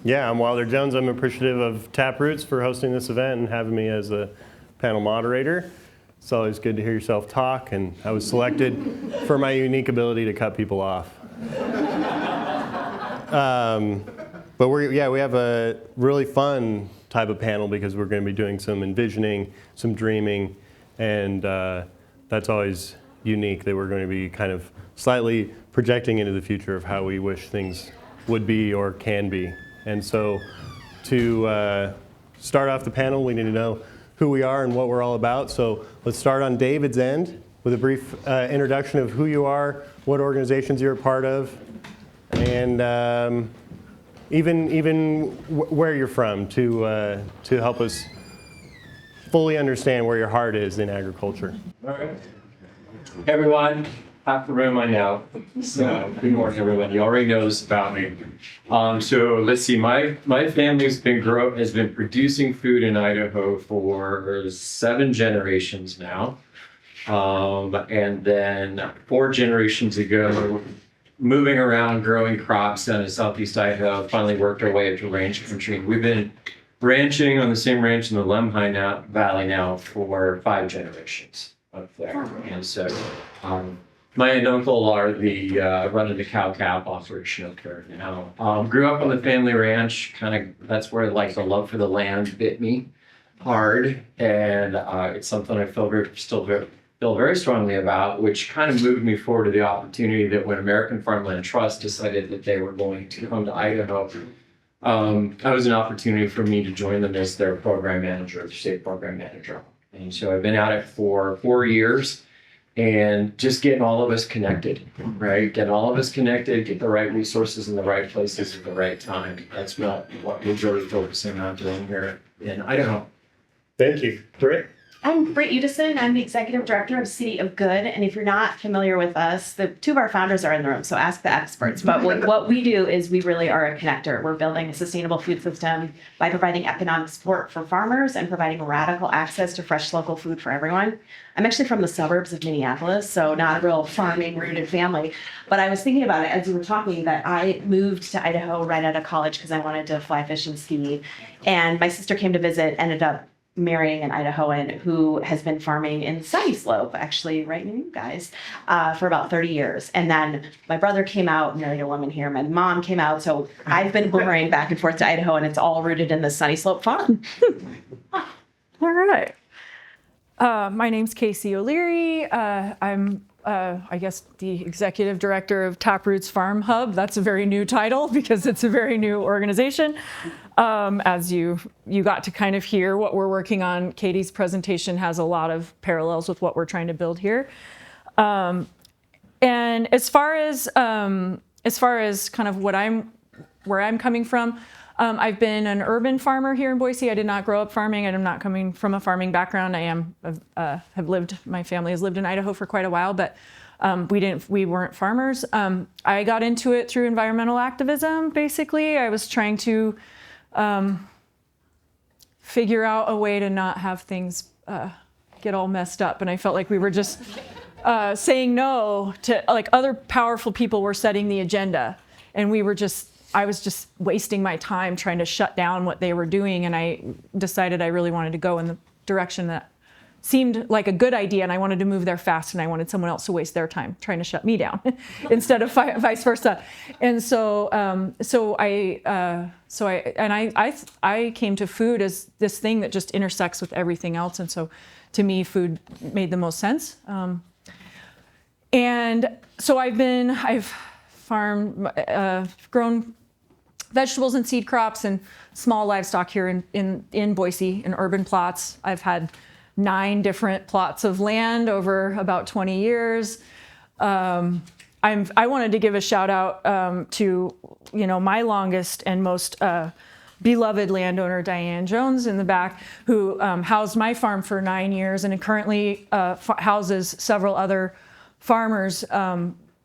Yeah, I'm Wilder Jones. I'm appreciative of Taproots for hosting this event and having me as a panel moderator. It's always good to hear yourself talk, and I was selected for my unique ability to cut people off. But we have a really fun type of panel because we're going to be doing some envisioning, some dreaming, and that's always unique that we're going to be kind of slightly projecting into the future of how we wish things would be or can be. And so to start off the panel, we need to know who we are and what we're all about. So let's start on David's end with a brief introduction of who you are, what organizations you're a part of, and even where you're from to help us fully understand where your heart is in agriculture. All right. Hey everyone, half the room I know. So good morning everyone. You already knows about me. So let's see. My family has been producing food in Idaho for 7 generations now, and then 4 generations ago, moving around, growing crops down in southeast Idaho, finally worked our way up to ranch country. We've been ranching on the same ranch in the Lemhi Valley now for 5 generations up there. And so my aunt and uncle are the running the cow-calf operation up there now. Grew up on the family ranch, that's where like the love for the land bit me hard. And it's something I feel very strongly about, which kind of moved me forward to the opportunity that when American Farmland Trust decided that they were going to come to Idaho, that was an opportunity for me to join them as their program manager, their state program manager. And so I've been at it for 4 years and just getting all of us connected, right? Getting all of us connected, get the right resources in the right places at the right time. That's what we're really focusing on doing here in Idaho. Thank you. Britt? I'm Britt Udesen. I'm the Executive Director of City of Good. And if you're not familiar with us, the 2 of our founders are in the room, so ask the experts. But what we do is we really are a connector. We're building a sustainable food system by providing economic support for farmers and providing radical access to fresh local food for everyone. I'm actually from the suburbs of Minneapolis, so not a real farming-rooted family. But I was thinking about it as you were talking that I moved to Idaho right out of college because I wanted to fly, fish, and ski. And my sister came to visit, ended up marrying an Idahoan who has been farming in Sunny Slope, actually right near you guys, for about 30 years. And then my brother came out, married a woman here. My mom came out. So I've been boomerang back and forth to Idaho, and it's all rooted in the Sunny Slope farm. All right. My name's Casey O'Leary. I'm I guess the executive director of Taproots Farm Hub. That's a very new title because it's a very new organization. As you got to kind of hear what we're working on, Katie's presentation has a lot of parallels with what we're trying to build here. And as far as kind of where I'm coming from, I've been an urban farmer here in Boise. I did not grow up farming. I'm not coming from a farming background. My family has lived in Idaho for quite a while, but we weren't farmers. I got into it through environmental activism, basically. I was trying to figure out a way to not have things get all messed up. And I felt like we were just saying no to, like, other powerful people were setting the agenda. And I was just wasting my time trying to shut down what they were doing. And I decided I really wanted to go in the direction that seemed like a good idea, and I wanted to move there fast, and I wanted someone else to waste their time trying to shut me down instead of vice versa. And so I came to food as this thing that just intersects with everything else. And so to me, food made the most sense. And so I've farmed, grown vegetables and seed crops and small livestock here in Boise in urban plots. I've had 9 different plots of land over about 20 years. I wanted to give a shout out to my longest and most beloved landowner, Diane Jones in the back, who housed my farm for 9 years and currently houses several other farmers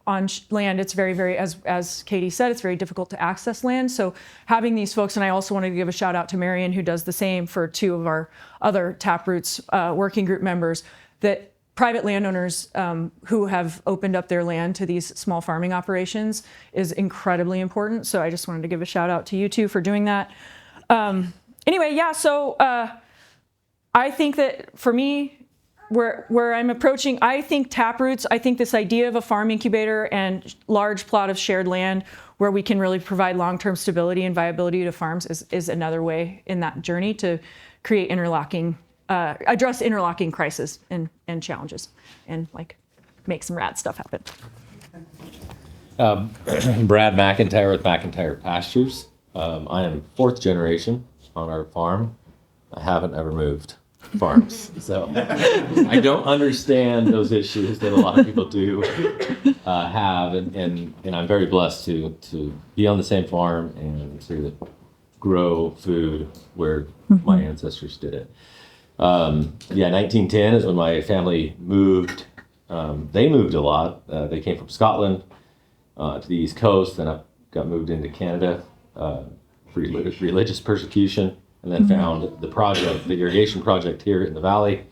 on land. It's very, very, as Katie said, it's very difficult to access land. So having these folks, and I also wanted to give a shout out to Marion, who does the same for 2 of our other Taproots working group members, that private landowners who have opened up their land to these small farming operations is incredibly important. So I just wanted to give a shout out to you two for doing that. Anyway, yeah, so I think that for me, where I'm approaching, I think Taproots, I think this idea of a farm incubator and large plot of shared land where we can really provide long-term stability and viability to farms is another way in that journey to create address interlocking crises and challenges and like make some rad stuff happen. Brad McIntyre with McIntyre Pastures. I am 4th generation on our farm. I haven't ever moved farms, so I don't understand those issues that a lot of people do have, and I'm very blessed to be on the same farm and to grow food where my ancestors did it. 1910 is when my family moved. They moved a lot. They came from Scotland to the East Coast, then I got moved into Canada for religious persecution, and then found the irrigation project here in the valley,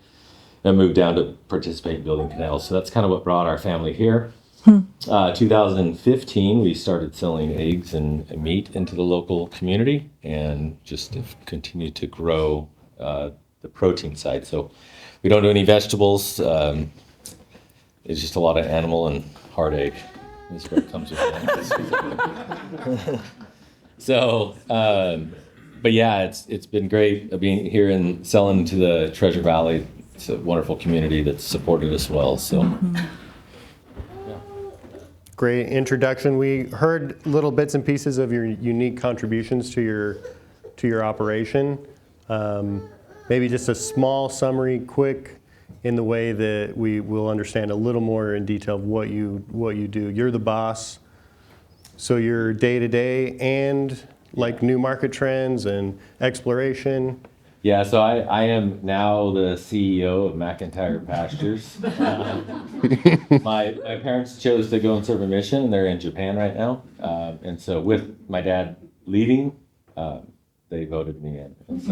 and moved down to participate in building canals. So that's kind of what brought our family here. 2015, we started selling eggs and meat into the local community, and just have continued to grow the protein side. So we don't do any vegetables. It's just a lot of animal and hard egg. That's what comes with that. So, but yeah, it's been great being here and selling to the Treasure Valley. It's a wonderful community that's supported us well. So, Great introduction. We heard little bits and pieces of your unique contributions to your operation. Maybe just a small summary, quick, in the way that we will understand a little more in detail of what you do. You're the boss, so you're day-to-day and like new market trends and exploration. yeah, so I am now the CEO of McIntyre Pastures. My parents chose to go and serve a mission, and they're in Japan right now. And so with my dad leaving, they voted me in. And so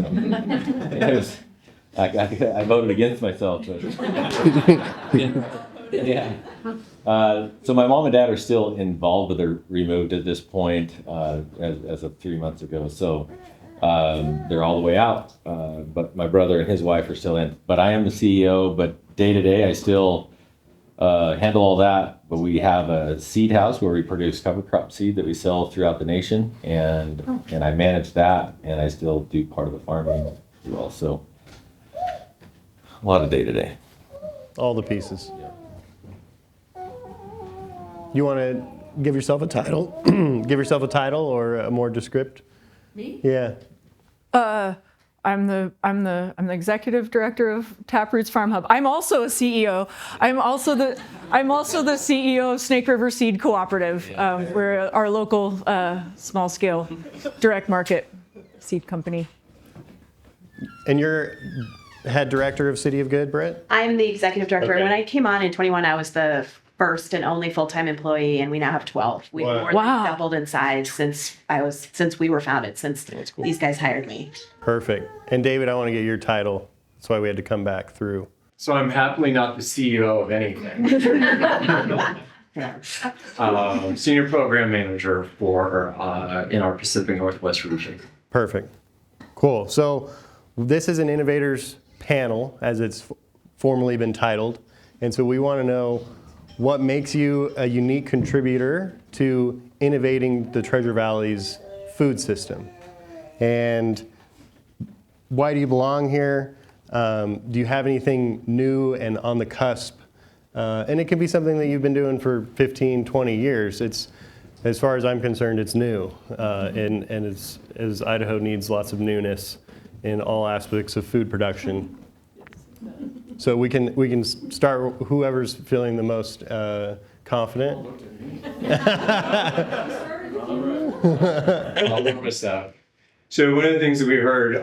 it was, I voted against myself. But yeah. So my mom and dad are still involved, but they're removed at this point as of 3 months ago. So they're all the way out. But my brother and his wife are still in. But I am the CEO, but day to day I still handle all that. But we have a seed house where we produce cover crop seed that we sell throughout the nation. And I manage that, and I still do part of the farming as well. So a lot of day to day. All the pieces. You want to give yourself a title? Give yourself a title or a more descriptive? Me? Yeah. I'm the executive director of Taproots Farm Hub. I'm also a CEO. I'm also the CEO of Snake River Seed Cooperative. We're our local small scale direct market seed company. And you're head director of City of Good, Britt? I'm the executive director. Okay. When I came on in 21, I was the first and only full-time employee, and we now have 12. We've Wow. more than doubled in size since we were founded, since cool. these guys hired me. Perfect. And David, I want to get your title. That's why we had to come back through. So I'm happily not the CEO of anything. Senior program manager for in our Pacific Northwest region. Perfect. Cool. So this is an Innovators panel, as it's formally been titled. And so we want to know what makes you a unique contributor to innovating the Treasure Valley's food system. And why do you belong here? Do you have anything new and on the cusp? And it can be something that you've been doing for 15, 20 years. It's, as far as I'm concerned, it's new. And it's, as Idaho needs lots of newness in all aspects of food production. So we can start whoever's feeling the most confident. I'll look this up. So one of the things that we heard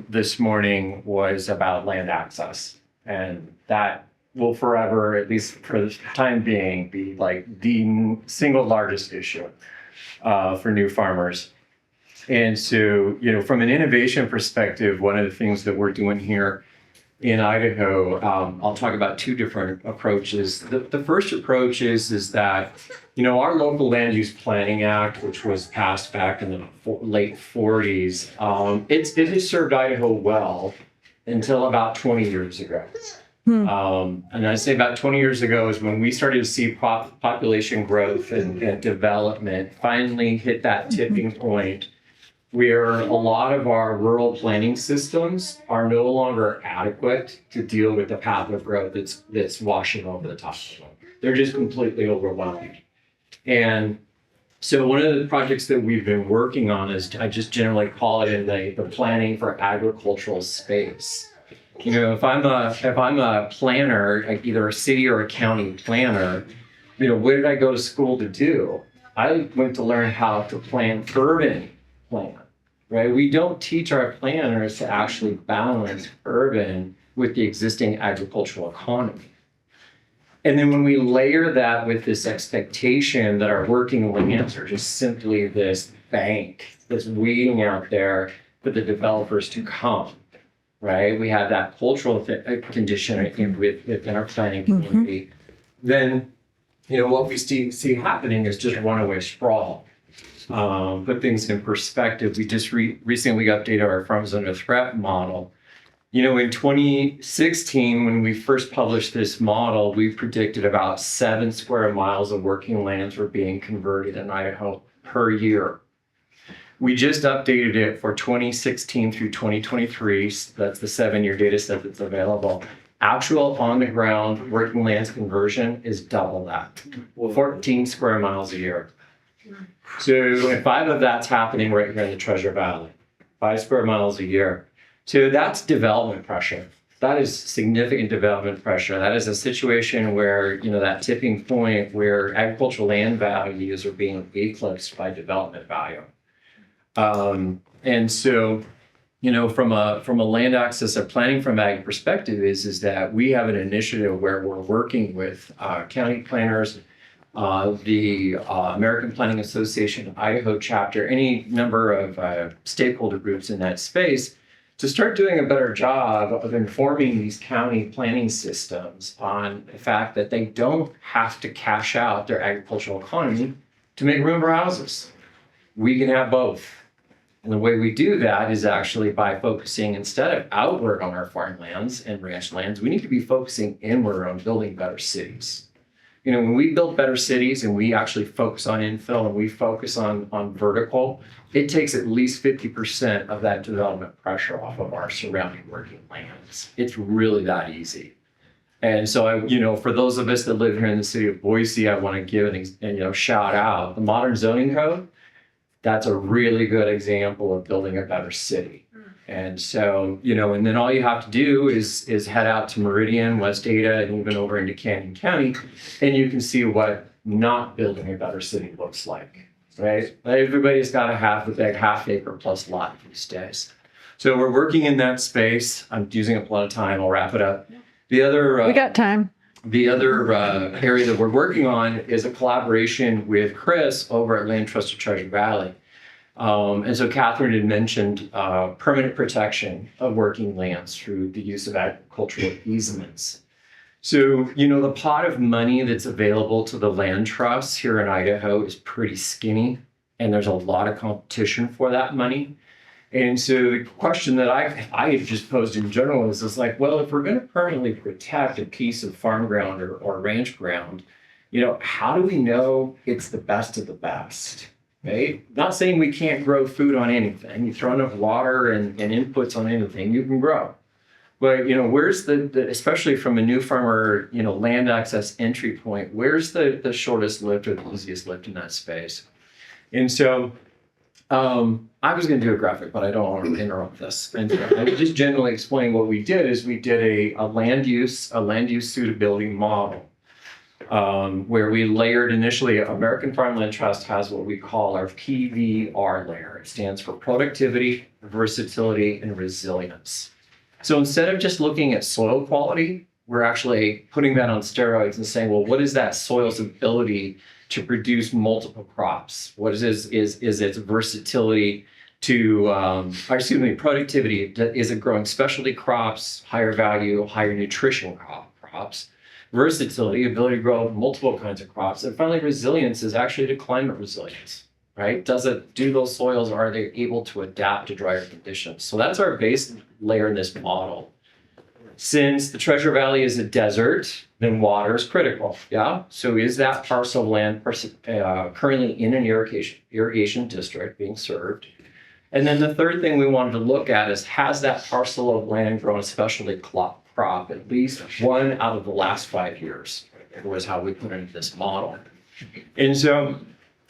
this morning was about land access, and that will forever, at least for the time being, be like the single largest issue for new farmers. And so, from an innovation perspective, one of the things that we're doing here in Idaho, I'll talk about two different approaches. The first approach is that, our local land use planning act, which was passed back in the late 40s, it has served Idaho well until about 20 years ago. And I say about 20 years ago is when we started to see population growth and development finally hit that tipping point where a lot of our rural planning systems are no longer adequate to deal with the path of growth that's washing over the top of them. They're just completely overwhelmed. And so one of the projects that we've been working on is, I just generally call it in the planning for agricultural space. If I'm a planner, like either a city or a county planner, what did I go to school to do? I went to learn how to plan urban plan, right? We don't teach our planners to actually balance urban with the existing agricultural economy. And then when we layer that with this expectation that our working lands are just simply this bank that's waiting out there for the developers to come, right? We have that cultural condition within our planning community. Then, what we see happening is just runaway sprawl. Put things in perspective, we just recently updated our farms under threat model. In 2016, when we first published this model, we predicted about 7 square miles of working lands were being converted in Idaho per year. We just updated it for 2016 through 2023. That's the 7-year data set that's available. Actual on-the-ground working lands conversion is double that, 14 square miles a year. So 5 of that's happening right here in the Treasure Valley, 5 square miles a year. So that's development pressure. That is significant development pressure. That is a situation where, that tipping point where agricultural land values are being eclipsed by development value. And so, from a land access or planning from ag perspective is that we have an initiative where we're working with county planners, the American Planning Association Idaho chapter, any number of stakeholder groups in that space to start doing a better job of informing these county planning systems on the fact that they don't have to cash out their agricultural economy to make room for houses. We can have both. And the way we do that is actually by focusing instead of outward on our farmlands and ranch lands, we need to be focusing inward on building better cities. When we build better cities and we actually focus on infill and we focus on vertical, it takes at least 50% of that development pressure off of our surrounding working lands. It's really that easy. And so, for those of us that live here in the city of Boise, I want to give an shout out the modern zoning code. That's a really good example of building a better city. And so, and then all you have to do is head out to Meridian, West Ada, and even over into Canyon County, and you can see what not building a better city looks like, right? Everybody's got to have the big half-acre plus lot these days. So we're working in that space. I'm using up a lot of time. I'll wrap it up. The other We got time. The other area that we're working on is a collaboration with Chris over at Land Trust of Treasure Valley. And so Catherine had mentioned permanent protection of working lands through the use of agricultural easements. So, the pot of money that's available to the land trusts here in Idaho is pretty skinny, and there's a lot of competition for that money. And so the question that I had just posed in general is like, well, if we're going to permanently protect a piece of farm ground or ranch ground, how do we know it's the best of the best? Right? Not saying we can't grow food on anything. You throw enough water and inputs on anything, you can grow. But, where's the especially from a new farmer, land access entry point, where's the shortest lift or the easiest lift in that space? And so I was going to do a graphic, but I don't want to interrupt this. And I would just generally explain what we did is we did a land use suitability model. Where we layered initially, American Farmland Trust has what we call our PVR layer. It stands for productivity, versatility, and resilience. So instead of just looking at soil quality, we're actually putting that on steroids and saying, well, what is that soil's ability to produce multiple crops? What is its versatility productivity. Is it growing specialty crops, higher value, higher nutrition crops? Versatility, ability to grow multiple kinds of crops. And finally, resilience is actually to climate resilience, right? Do those soils, are they able to adapt to drier conditions? So that's our base layer in this model. Since the Treasure Valley is a desert, then water is critical, yeah? So is that parcel of land currently in an irrigation district being served? And then the third thing we wanted to look at is, has that parcel of land grown a specialty crop at least one out of the last 5 years? It was how we put into this model. And so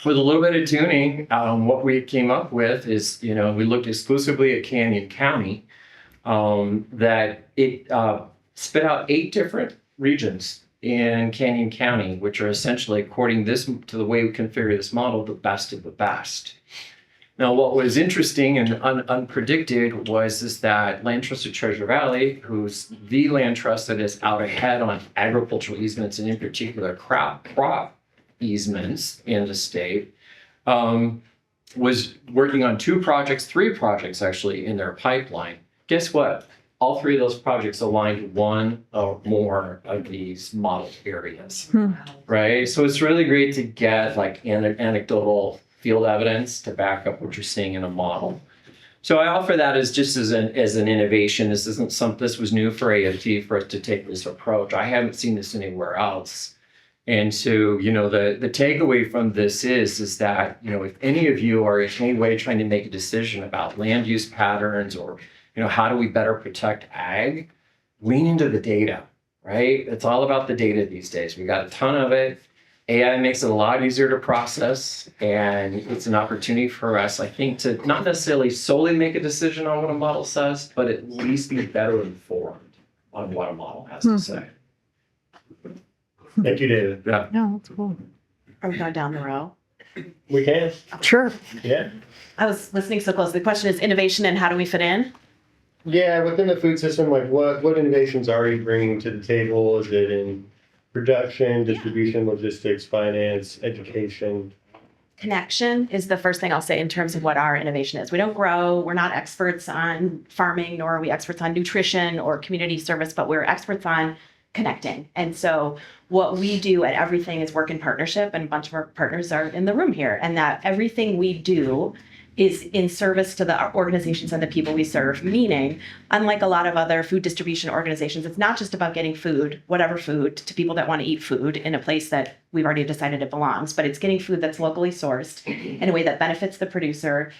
with a little bit of tuning, what we came up with is, we looked exclusively at Canyon County, that it spit out 8 different regions in Canyon County, which are essentially, according to the way we configure this model, the best of the best. Now, what was interesting and unpredicted was that Land Trust of Treasure Valley, who's the land trust that is out ahead on agricultural easements, and in particular crop easements in the state, was working on 3 projects actually in their pipeline. Guess what? All 3 of those projects aligned one or more of these model areas, right? So it's really great to get like anecdotal field evidence to back up what you're seeing in a model. So I offer that as an innovation. This was new for AFT for us to take this approach. I haven't seen this anywhere else. And so, the takeaway from this is that, if any of you are in any way trying to make a decision about land use patterns or, how do we better protect ag, lean into the data, right? It's all about the data these days. We got a ton of it. AI makes it a lot easier to process, and it's an opportunity for us, I think, to not necessarily solely make a decision on what a model says, but at least be better informed on what a model has to say. Thank you, David. Yeah. No, that's cool. Are we going down the row? We can. Sure. Yeah. I was listening so closely. The question is innovation and how do we fit in? Yeah, within the food system, like what innovations are you bringing to the table? Is it in production, distribution, logistics, finance, education? Connection is the first thing I'll say in terms of what our innovation is. We don't grow. We're not experts on farming, nor are we experts on nutrition or community service, but we're experts on connecting. And so what we do at everything is work in partnership, and a bunch of our partners are in the room here, and that everything we do is in service to the organizations and the people we serve, meaning, unlike a lot of other food distribution organizations, it's not just about getting food, whatever food, to people that want to eat food in a place that we've already decided it belongs, but it's getting food that's locally sourced in a way that benefits the producer,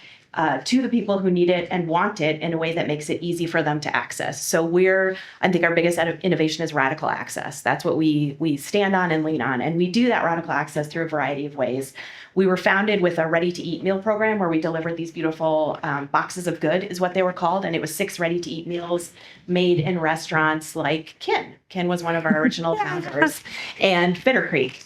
to the people who need it and want it in a way that makes it easy for them to access. So I think our biggest innovation is radical access. That's what we stand on and lean on. And we do that radical access through a variety of ways. We were founded with a ready-to-eat meal program where we delivered these beautiful boxes of good, is what they were called. And it was 6 ready-to-eat meals made in restaurants like Kin. Kin was one of our original founders, and Bitter Creek.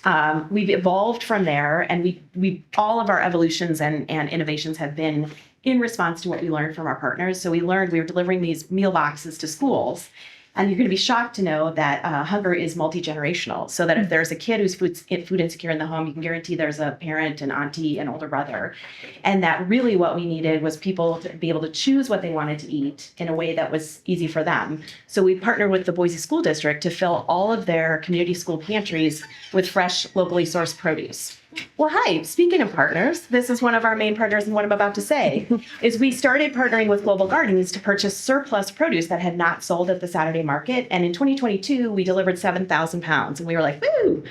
We've evolved from there, and we all of our evolutions and innovations have been in response to what we learned from our partners. So we learned we were delivering these meal boxes to schools. And you're going to be shocked to know that hunger is multi-generational. So that if there's a kid who's food insecure in the home, you can guarantee there's a parent, an auntie, an older brother. And that really what we needed was people to be able to choose what they wanted to eat in a way that was easy for them. So we partnered with the Boise School District to fill all of their community school pantries with fresh, locally sourced produce. Well, hi, speaking of partners, this is one of our main partners, and what I'm about to say is we started partnering with Global Gardens to purchase surplus produce that had not sold at the Saturday market. And in 2022, we delivered 7,000 pounds, and we were like, woo!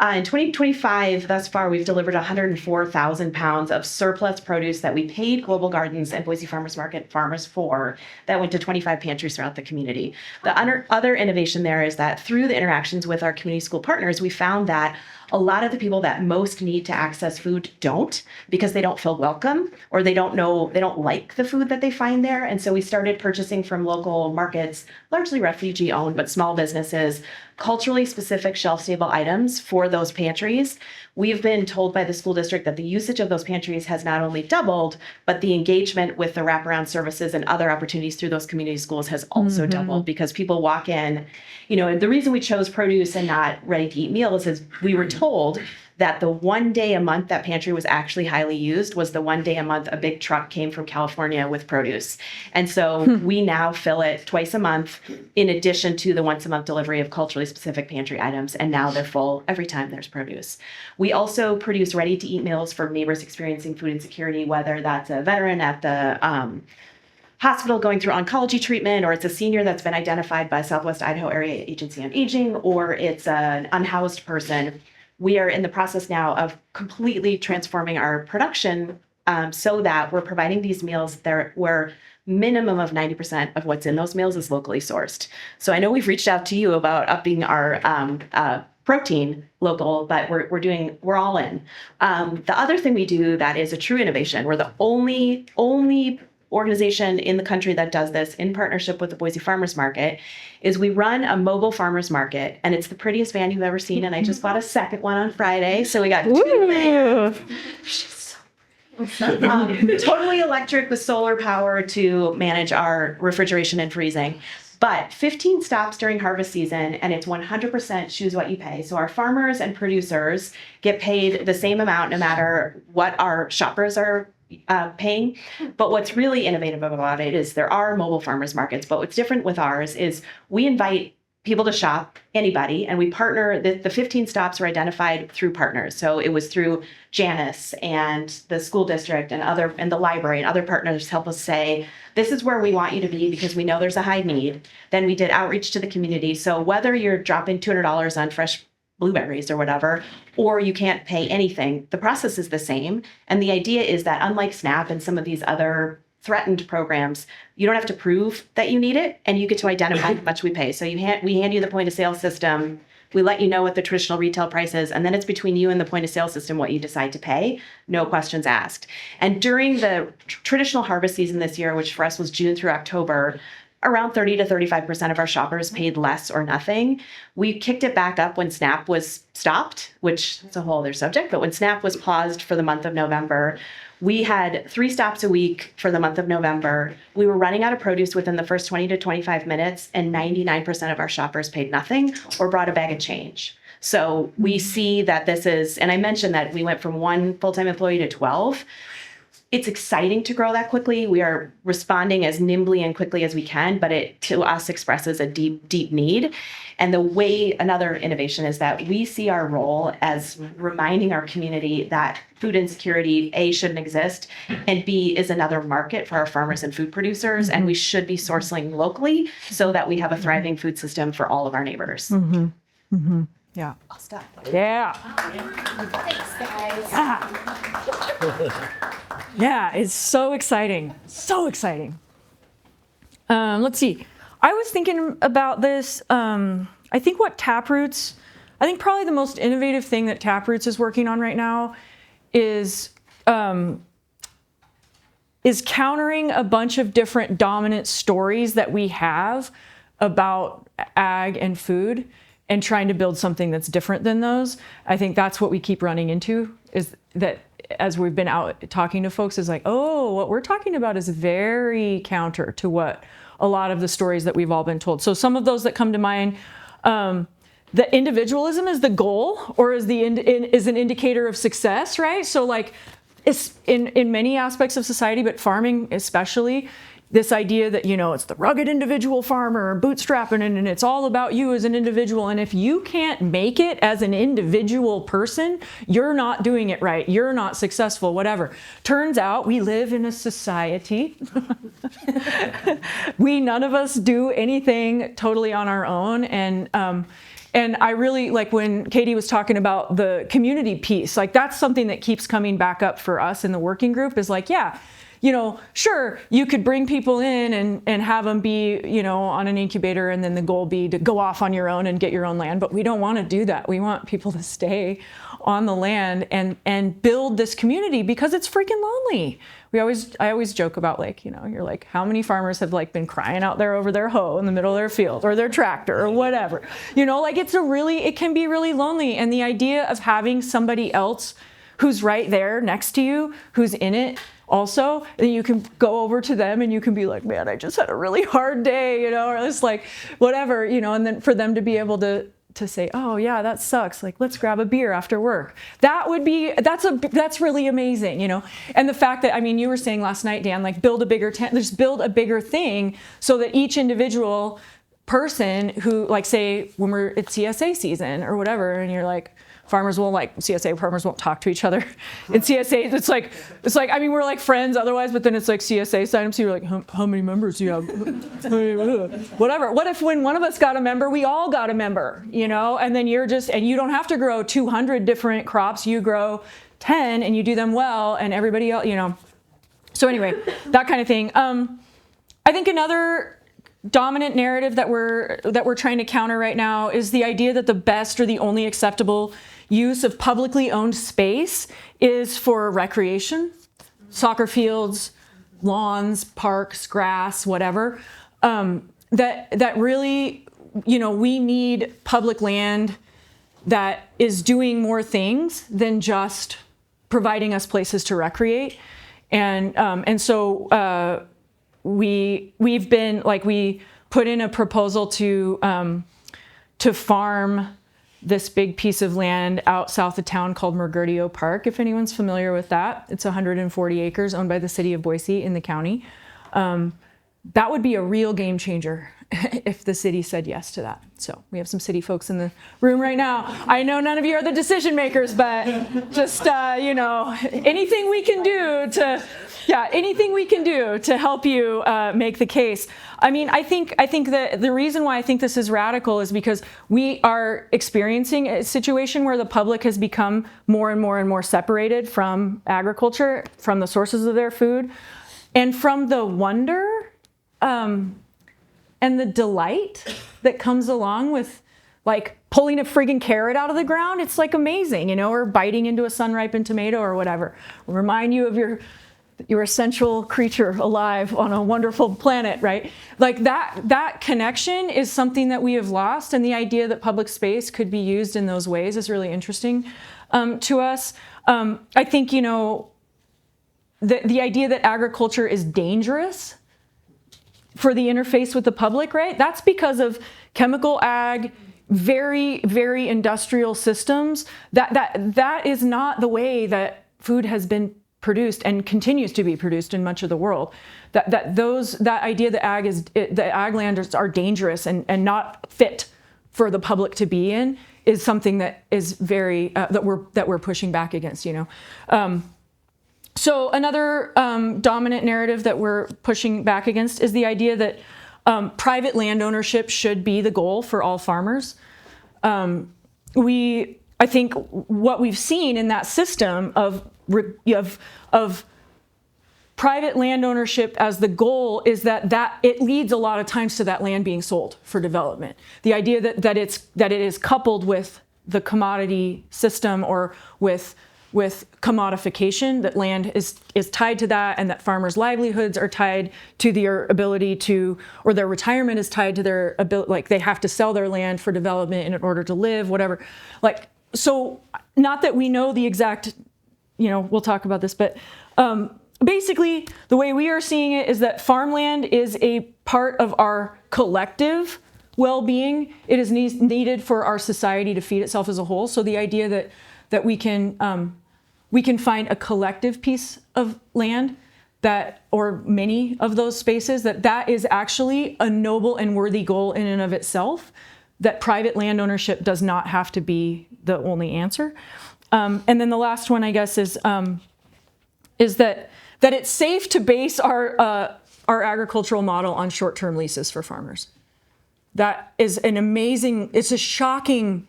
In 2025, thus far, we've delivered 104,000 pounds of surplus produce that we paid Global Gardens and Boise Farmers Market farmers for, that went to 25 pantries throughout the community. The other innovation there is that through the interactions with our community school partners, we found that a lot of the people that most need to access food don't, because they don't feel welcome or they don't like the food that they find there. And so we started purchasing from local markets, largely refugee owned, but small businesses, culturally specific shelf-stable items for those pantries. We've been told by the school district that the usage of those pantries has not only doubled, but the engagement with the wraparound services and other opportunities through those community schools has also doubled, because people walk in. And the reason we chose produce and not ready-to-eat meals is we were told that the one day a month that pantry was actually highly used was the one day a month a big truck came from California with produce. And so we now fill it twice a month in addition to the once a month delivery of culturally specific pantry items. And now they're full every time there's produce. We also produce ready to eat meals for neighbors experiencing food insecurity, whether that's a veteran at the hospital going through oncology treatment, or it's a senior that's been identified by Southwest Idaho Area Agency on Aging, or it's an unhoused person. We are in the process now of completely transforming our production so that we're providing these meals where minimum of 90% of what's in those meals is locally sourced. So I know we've reached out to you about upping our protein local, but we're all in. The other thing we do that is a true innovation, we're the only organization in the country that does this in partnership with the Boise Farmers Market, is we run a mobile farmers market, and it's the prettiest van you've ever seen. And I just bought a second one on Friday, so we got two vans. She's so totally electric with solar power to manage our refrigeration and freezing. But 15 stops during harvest season, and it's 100% choose what you pay. So our farmers and producers get paid the same amount no matter what our shoppers are paying. But what's really innovative about it is there are mobile farmers markets, but what's different with ours is we invite people to shop, anybody, and we partner. The 15 stops were identified through partners. So it was through Janus and the school district and the library and other partners help us say, this is where we want you to be because we know there's a high need. Then we did outreach to the community. So whether you're dropping $200 on fresh blueberries or whatever, or you can't pay anything, the process is the same. And the idea is that unlike SNAP and some of these other threatened programs, you don't have to prove that you need it, and you get to identify how much we pay. So we hand you the point of sale system, we let you know what the traditional retail price is, and then it's between you and the point of sale system what you decide to pay, no questions asked. And during the traditional harvest season this year, which for us was June through October, around 30 to 35% of our shoppers paid less or nothing. We kicked it back up when SNAP was stopped, which is a whole other subject, but when SNAP was paused for the month of November, we had 3 stops a week for the month of November. We were running out of produce within the first 20 to 25 minutes, and 99% of our shoppers paid nothing or brought a bag of change. So we see that this is, and I mentioned that we went from 1 full-time employee to 12. It's exciting to grow that quickly. We are responding as nimbly and quickly as we can, but it to us expresses a deep, deep need. And another innovation is that we see our role as reminding our community that food insecurity, A, shouldn't exist, and B, is another market for our farmers and food producers, and we should be sourcing locally so that we have a thriving food system for all of our neighbors. Mm-hmm. Mm-hmm. Yeah. I'll stop. Yeah. Thanks, guys. Yeah, it's so exciting. So exciting. Let's see. I was thinking about this. I think probably the most innovative thing that Taproots is working on right now is countering a bunch of different dominant stories that we have about ag and food and trying to build something that's different than those. I think that's what we keep running into, is that as we've been out talking to folks, is like, oh, what we're talking about is very counter to what a lot of the stories that we've all been told. So some of those that come to mind, the individualism is the goal, or is an indicator of success, right? So like it's in many aspects of society, but farming especially, this idea that, it's the rugged individual farmer bootstrapping, and it's all about you as an individual. And if you can't make it as an individual person, you're not doing it right. You're not successful, whatever. Turns out we live in a society. None of us do anything totally on our own. And I really like when Katie was talking about the community piece, like that's something that keeps coming back up for us in the working group, is like, yeah, sure, you could bring people in and have them be, on an incubator, and then the goal be to go off on your own and get your own land. But we don't want to do that. We want people to stay on the land and build this community, because it's freaking lonely. I always joke about you're like, how many farmers have been crying out there over their hoe in the middle of their field, or their tractor, or whatever, it can be really lonely. And the idea of having somebody else who's right there next to you, who's in it also, then you can go over to them and you can be like, man, I just had a really hard day, or it's like whatever, and then for them to be able to to say, oh yeah, that sucks. Like, let's grab a beer after work. That's really amazing, you know? And the fact that, I mean, you were saying last night, Dan, like build a bigger tent, just build a bigger thing so that each individual person who, like, say when we're at CSA season or whatever, and you're like, CSA farmers won't talk to each other. In CSA, it's like, I mean, we're like friends otherwise, but then it's like CSA sign up, so you're like, how many members do you have? Whatever. What if when one of us got a member, we all got a member, you know? And then and you don't have to grow 200 different crops, you grow 10 and you do them well, and everybody else, you know. So anyway, that kind of thing. I think another dominant narrative that we're trying to counter right now is the idea that the best or the only acceptable use of publicly owned space is for recreation, soccer fields, lawns, parks, grass, whatever. That really, you know, we need public land that is doing more things than just providing us places to recreate. And so we've been, like, we put in a proposal to farm this big piece of land out south of town called Mergerdio Park, if anyone's familiar with that. It's 140 acres owned by the city of Boise in the county. That would be a real game changer if the city said yes to that. So we have some city folks in the room right now. I know none of you are the decision makers, but just, you know, anything we can do to help you make the case. I mean, I think that the reason why I think this is radical is because we are experiencing a situation where the public has become more and more and more separated from agriculture, from the sources of their food, and from the wonder and the delight that comes along with, like, pulling a friggin' carrot out of the ground. It's like amazing, you know, or biting into a sun-ripened tomato or whatever. Remind you of your essential creature alive on a wonderful planet, right? Like that connection is something that we have lost, and the idea that public space could be used in those ways is really interesting to us. I think, you know, the idea that agriculture is dangerous for the interface with the public, right? That's because of chemical ag, very, very industrial systems. That is not the way that food has been produced and continues to be produced in much of the world. That idea that the ag lands are dangerous and not fit for the public to be in is something that is very that we're pushing back against, you know. So another dominant narrative that we're pushing back against is the idea that private land ownership should be the goal for all farmers. I think what we've seen in that system of private land ownership as the goal is that it leads a lot of times to that land being sold for development. The idea that it is coupled with the commodity system or with commodification, that land is tied to that, and that farmers' livelihoods are tied to their ability to, or their retirement is tied to their ability, like they have to sell their land for development in order to live, whatever. Like, so not that we know the exact, you know, we'll talk about this, but basically the way we are seeing it is that farmland is a part of our collective well-being. It is needed for our society to feed itself as a whole. So the idea that we can find a collective piece of land or many of those spaces, that is actually a noble and worthy goal in and of itself, that private land ownership does not have to be the only answer. And then the last one, I guess, is that it's safe to base our agricultural model on short-term leases for farmers. That is an amazing, it's shockingly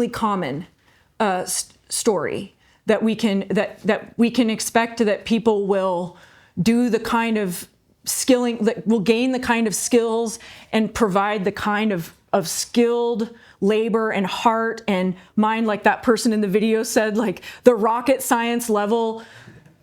common story that we can expect that people will do the kind of skilling, that will gain the kind of skills and provide the kind of skilled labor and heart and mind, like that person in the video said, like the rocket science level,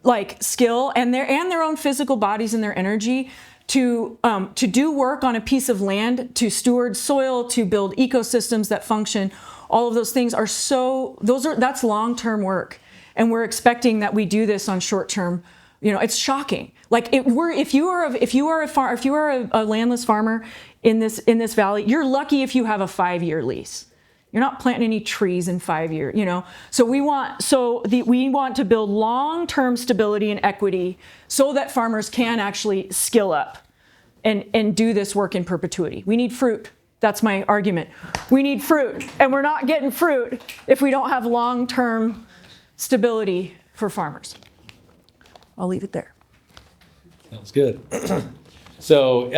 like skill and their own physical bodies and their energy to do work on a piece of land, to steward soil, to build ecosystems that function. All of those things that's long-term work. And we're expecting that we do this on short-term. You know, it's shocking. Like if you are a landless farmer in this valley, you're lucky if you have a 5-year lease. You're not planting any trees in 5 years, you know. So we want to build long-term stability and equity so that farmers can actually skill up and do this work in perpetuity. We need fruit. That's my argument. We need fruit, and we're not getting fruit if we don't have long-term stability for farmers. I'll leave it there. Sounds good. So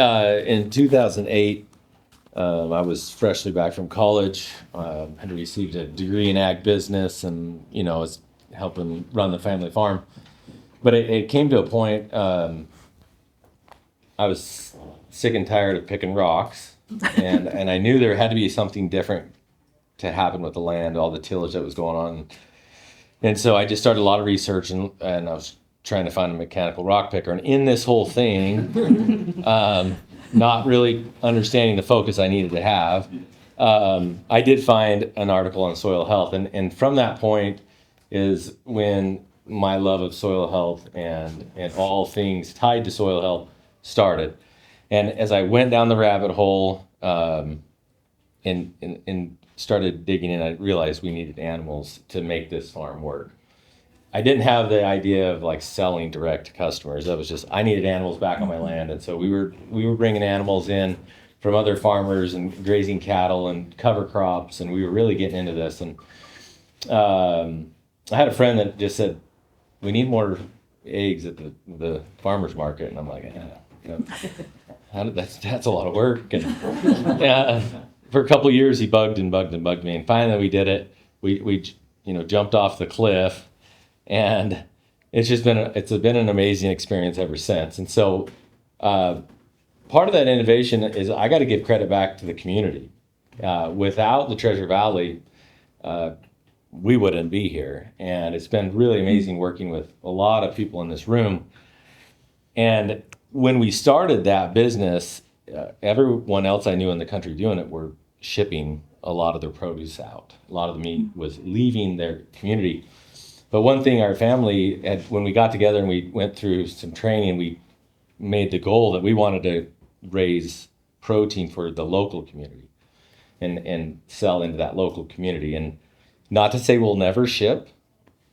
in 2008, I was freshly back from college, had received a degree in ag business, and was helping run the family farm. But it came to a point, I was sick and tired of picking rocks, and I knew there had to be something different to happen with the land, all the tillage that was going on. And so I just started a lot of research, and I was trying to find a mechanical rock picker. And in this whole thing, not really understanding the focus I needed to have, I did find an article on soil health. And from that point is when my love of soil health and all things tied to soil health started. And as I went down the rabbit hole and started digging in, I realized we needed animals to make this farm work. I didn't have the idea of like selling direct to customers. That was just, I needed animals back on my land. And so we were bringing animals in from other farmers and grazing cattle and cover crops. And we were really getting into this. And I had a friend that just said, we need more eggs at the farmer's market. And I'm like, that's a lot of work. And for a couple of years, he bugged me. And finally we did it. We jumped off the cliff. And it's been an amazing experience ever since. And so part of that innovation is I got to give credit back to the community. Without the Treasure Valley, we wouldn't be here. And it's been really amazing working with a lot of people in this room. And when we started that business, everyone else I knew in the country doing it were shipping a lot of their produce out. A lot of the meat was leaving their community. But one thing our family had, when we got together and we went through some training, we made the goal that we wanted to raise protein for the local community and sell into that local community. And not to say we'll never ship,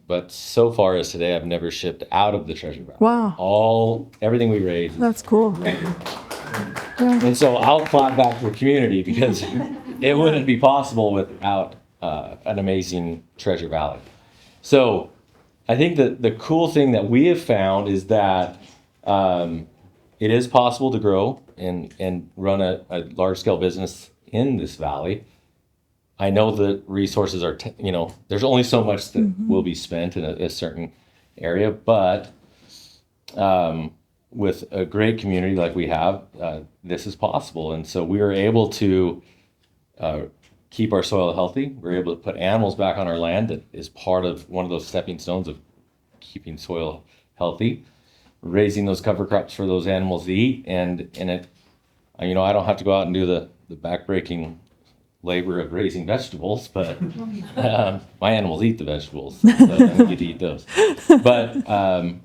but so far as today, I've never shipped out of the Treasure Valley. Wow. Everything we raise. That's cool. And so I'll clap back to the community because it wouldn't be possible without an amazing Treasure Valley. So I think that the cool thing that we have found is that it is possible to grow and run a large-scale business in this valley. I know the resources are, there's only so much that will be spent in a certain area, but with a great community like we have, this is possible. And so we are able to keep our soil healthy. We're able to put animals back on our land. That is part of one of those stepping stones of keeping soil healthy, raising those cover crops for those animals to eat. And it, I don't have to go out and do the backbreaking labor of raising vegetables, but my animals eat the vegetables, so I don't get to eat those. But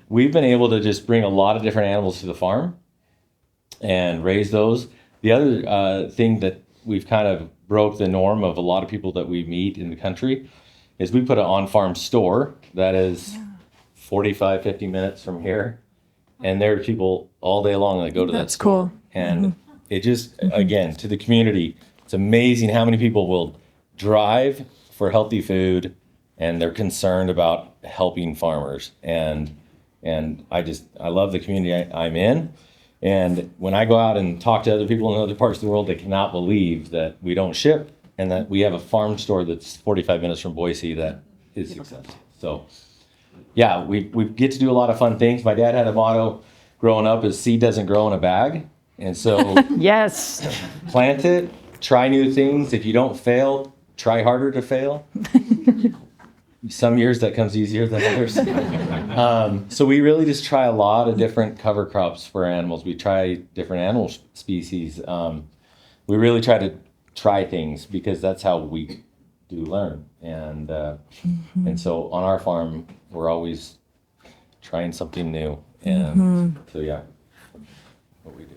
we've been able to just bring a lot of different animals to the farm and raise those. The other thing that we've kind of broke the norm of a lot of people that we meet in the country is we put an on-farm store that is 45, 50 minutes from here. And there are people all day long that go to that store. Cool. And it just, again, to the community, it's amazing how many people will drive for healthy food and they're concerned about helping farmers. And I love the community I'm in. And when I go out and talk to other people in other parts of the world, they cannot believe that we don't ship and that we have a farm store that's 45 minutes from Boise that is successful. So, yeah, we get to do a lot of fun things. My dad had a motto growing up is seed doesn't grow in a bag. And so Yes. plant it, try new things. If you don't fail, try harder to fail. Some years that comes easier than others. So we really just try a lot of different cover crops for animals. We try different animal species. We really try to try things because that's how we do learn. And so on our farm, we're always trying something new. And so, yeah, what we do.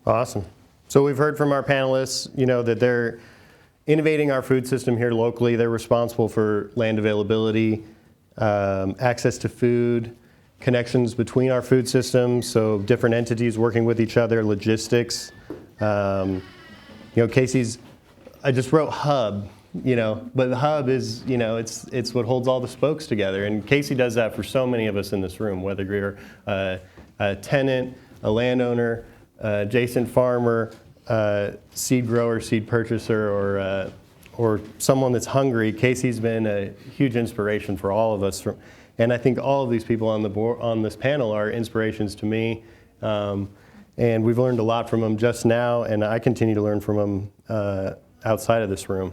Awesome. So we've heard from our panelists, that they're innovating our food system here locally. They're responsible for land availability, access to food, connections between our food systems, so different entities working with each other, logistics. Casey's, I just wrote hub, but the hub is, it's what holds all the spokes together. And Casey does that for so many of us in this room, whether you're a tenant, a landowner, adjacent farmer, seed grower, seed purchaser, or someone that's hungry. Casey's been a huge inspiration for all of us. And I think all of these people on this panel are inspirations to me. And we've learned a lot from them just now, and I continue to learn from them outside of this room.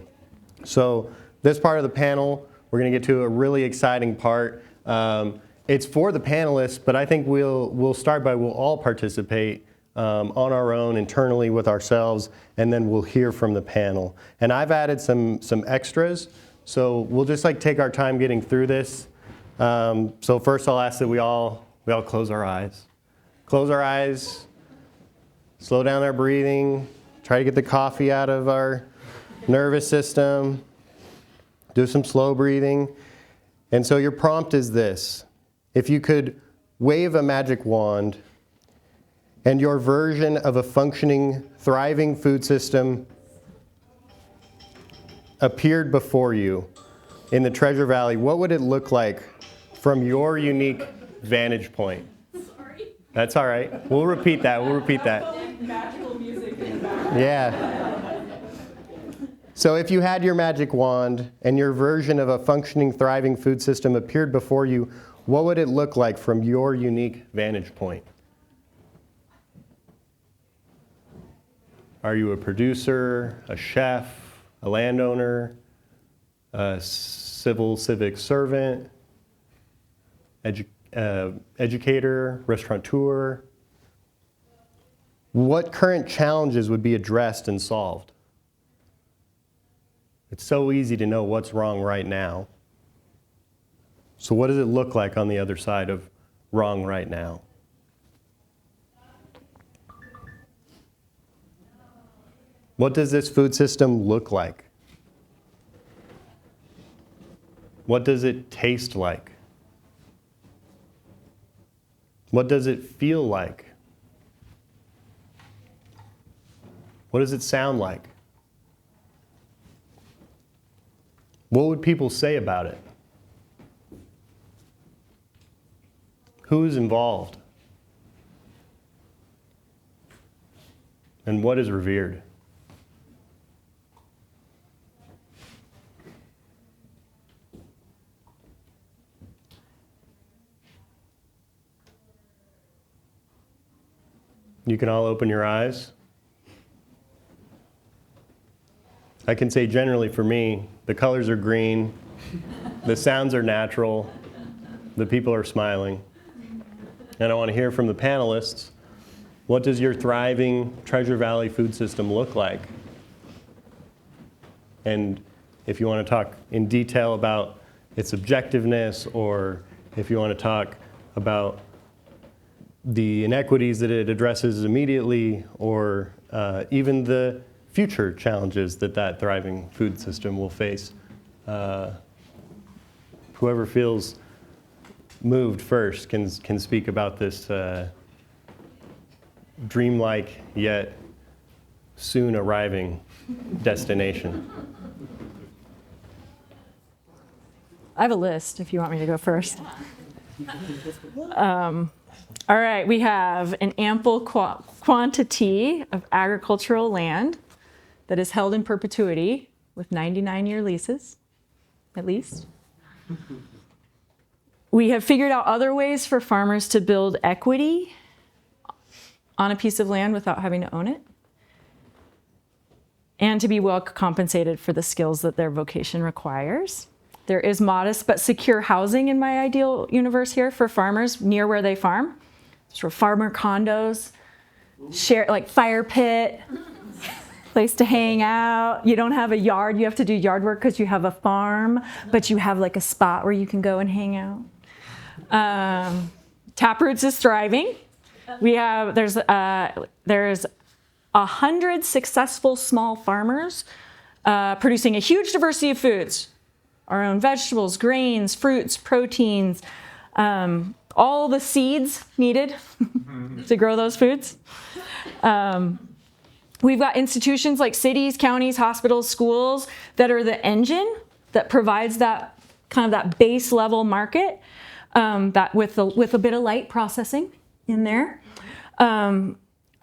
So this part of the panel, we're going to get to a really exciting part. It's for the panelists, but I think we'll start by we'll all participate on our own internally with ourselves, and then we'll hear from the panel. And I've added some extras, so we'll just take our time getting through this. So first I'll ask that we all close our eyes. Close our eyes, slow down our breathing, try to get the coffee out of our nervous system, do some slow breathing. And so your prompt is this: if you could wave a magic wand and your version of a functioning, thriving food system appeared before you in the Treasure Valley, what would it look like from your unique vantage point? Sorry. That's all right. We'll repeat that. Magical music in the background. Yeah. So if you had your magic wand and your version of a functioning, thriving food system appeared before you, what would it look like from your unique vantage point? Are you a producer, a chef, a landowner, a civic servant, educator, restaurateur? What current challenges would be addressed and solved? It's so easy to know what's wrong right now. So what does it look like on the other side of wrong right now? What does this food system look like? What does it taste like? What does it feel like? What does it sound like? What would people say about it? Who's involved? And what is revered? You can all open your eyes. I can say generally for me, the colors are green, the sounds are natural, the people are smiling. And I want to hear from the panelists, what does your thriving Treasure Valley food system look like? And if you want to talk in detail about its objectiveness, or if you want to talk about the inequities that it addresses immediately, or even the future challenges that thriving food system will face. Whoever feels moved first can speak about this dreamlike yet soon arriving destination. I have a list if you want me to go first. All right, we have an ample quantity of agricultural land that is held in perpetuity with 99-year leases, at least. We have figured out other ways for farmers to build equity on a piece of land without having to own it, and to be well compensated for the skills that their vocation requires. There is modest but secure housing in my ideal universe here for farmers near where they farm. So farmer condos, share like fire pit, place to hang out. You don't have a yard, you have to do yard work because you have a farm, but you have like a spot where you can go and hang out. Taproots is thriving. There's 100 successful small farmers producing a huge diversity of foods. Our own vegetables, grains, fruits, proteins, all the seeds needed to grow those foods. We've got institutions like cities, counties, hospitals, schools that are the engine that provides that kind of that base level market, that with a bit of light processing in there.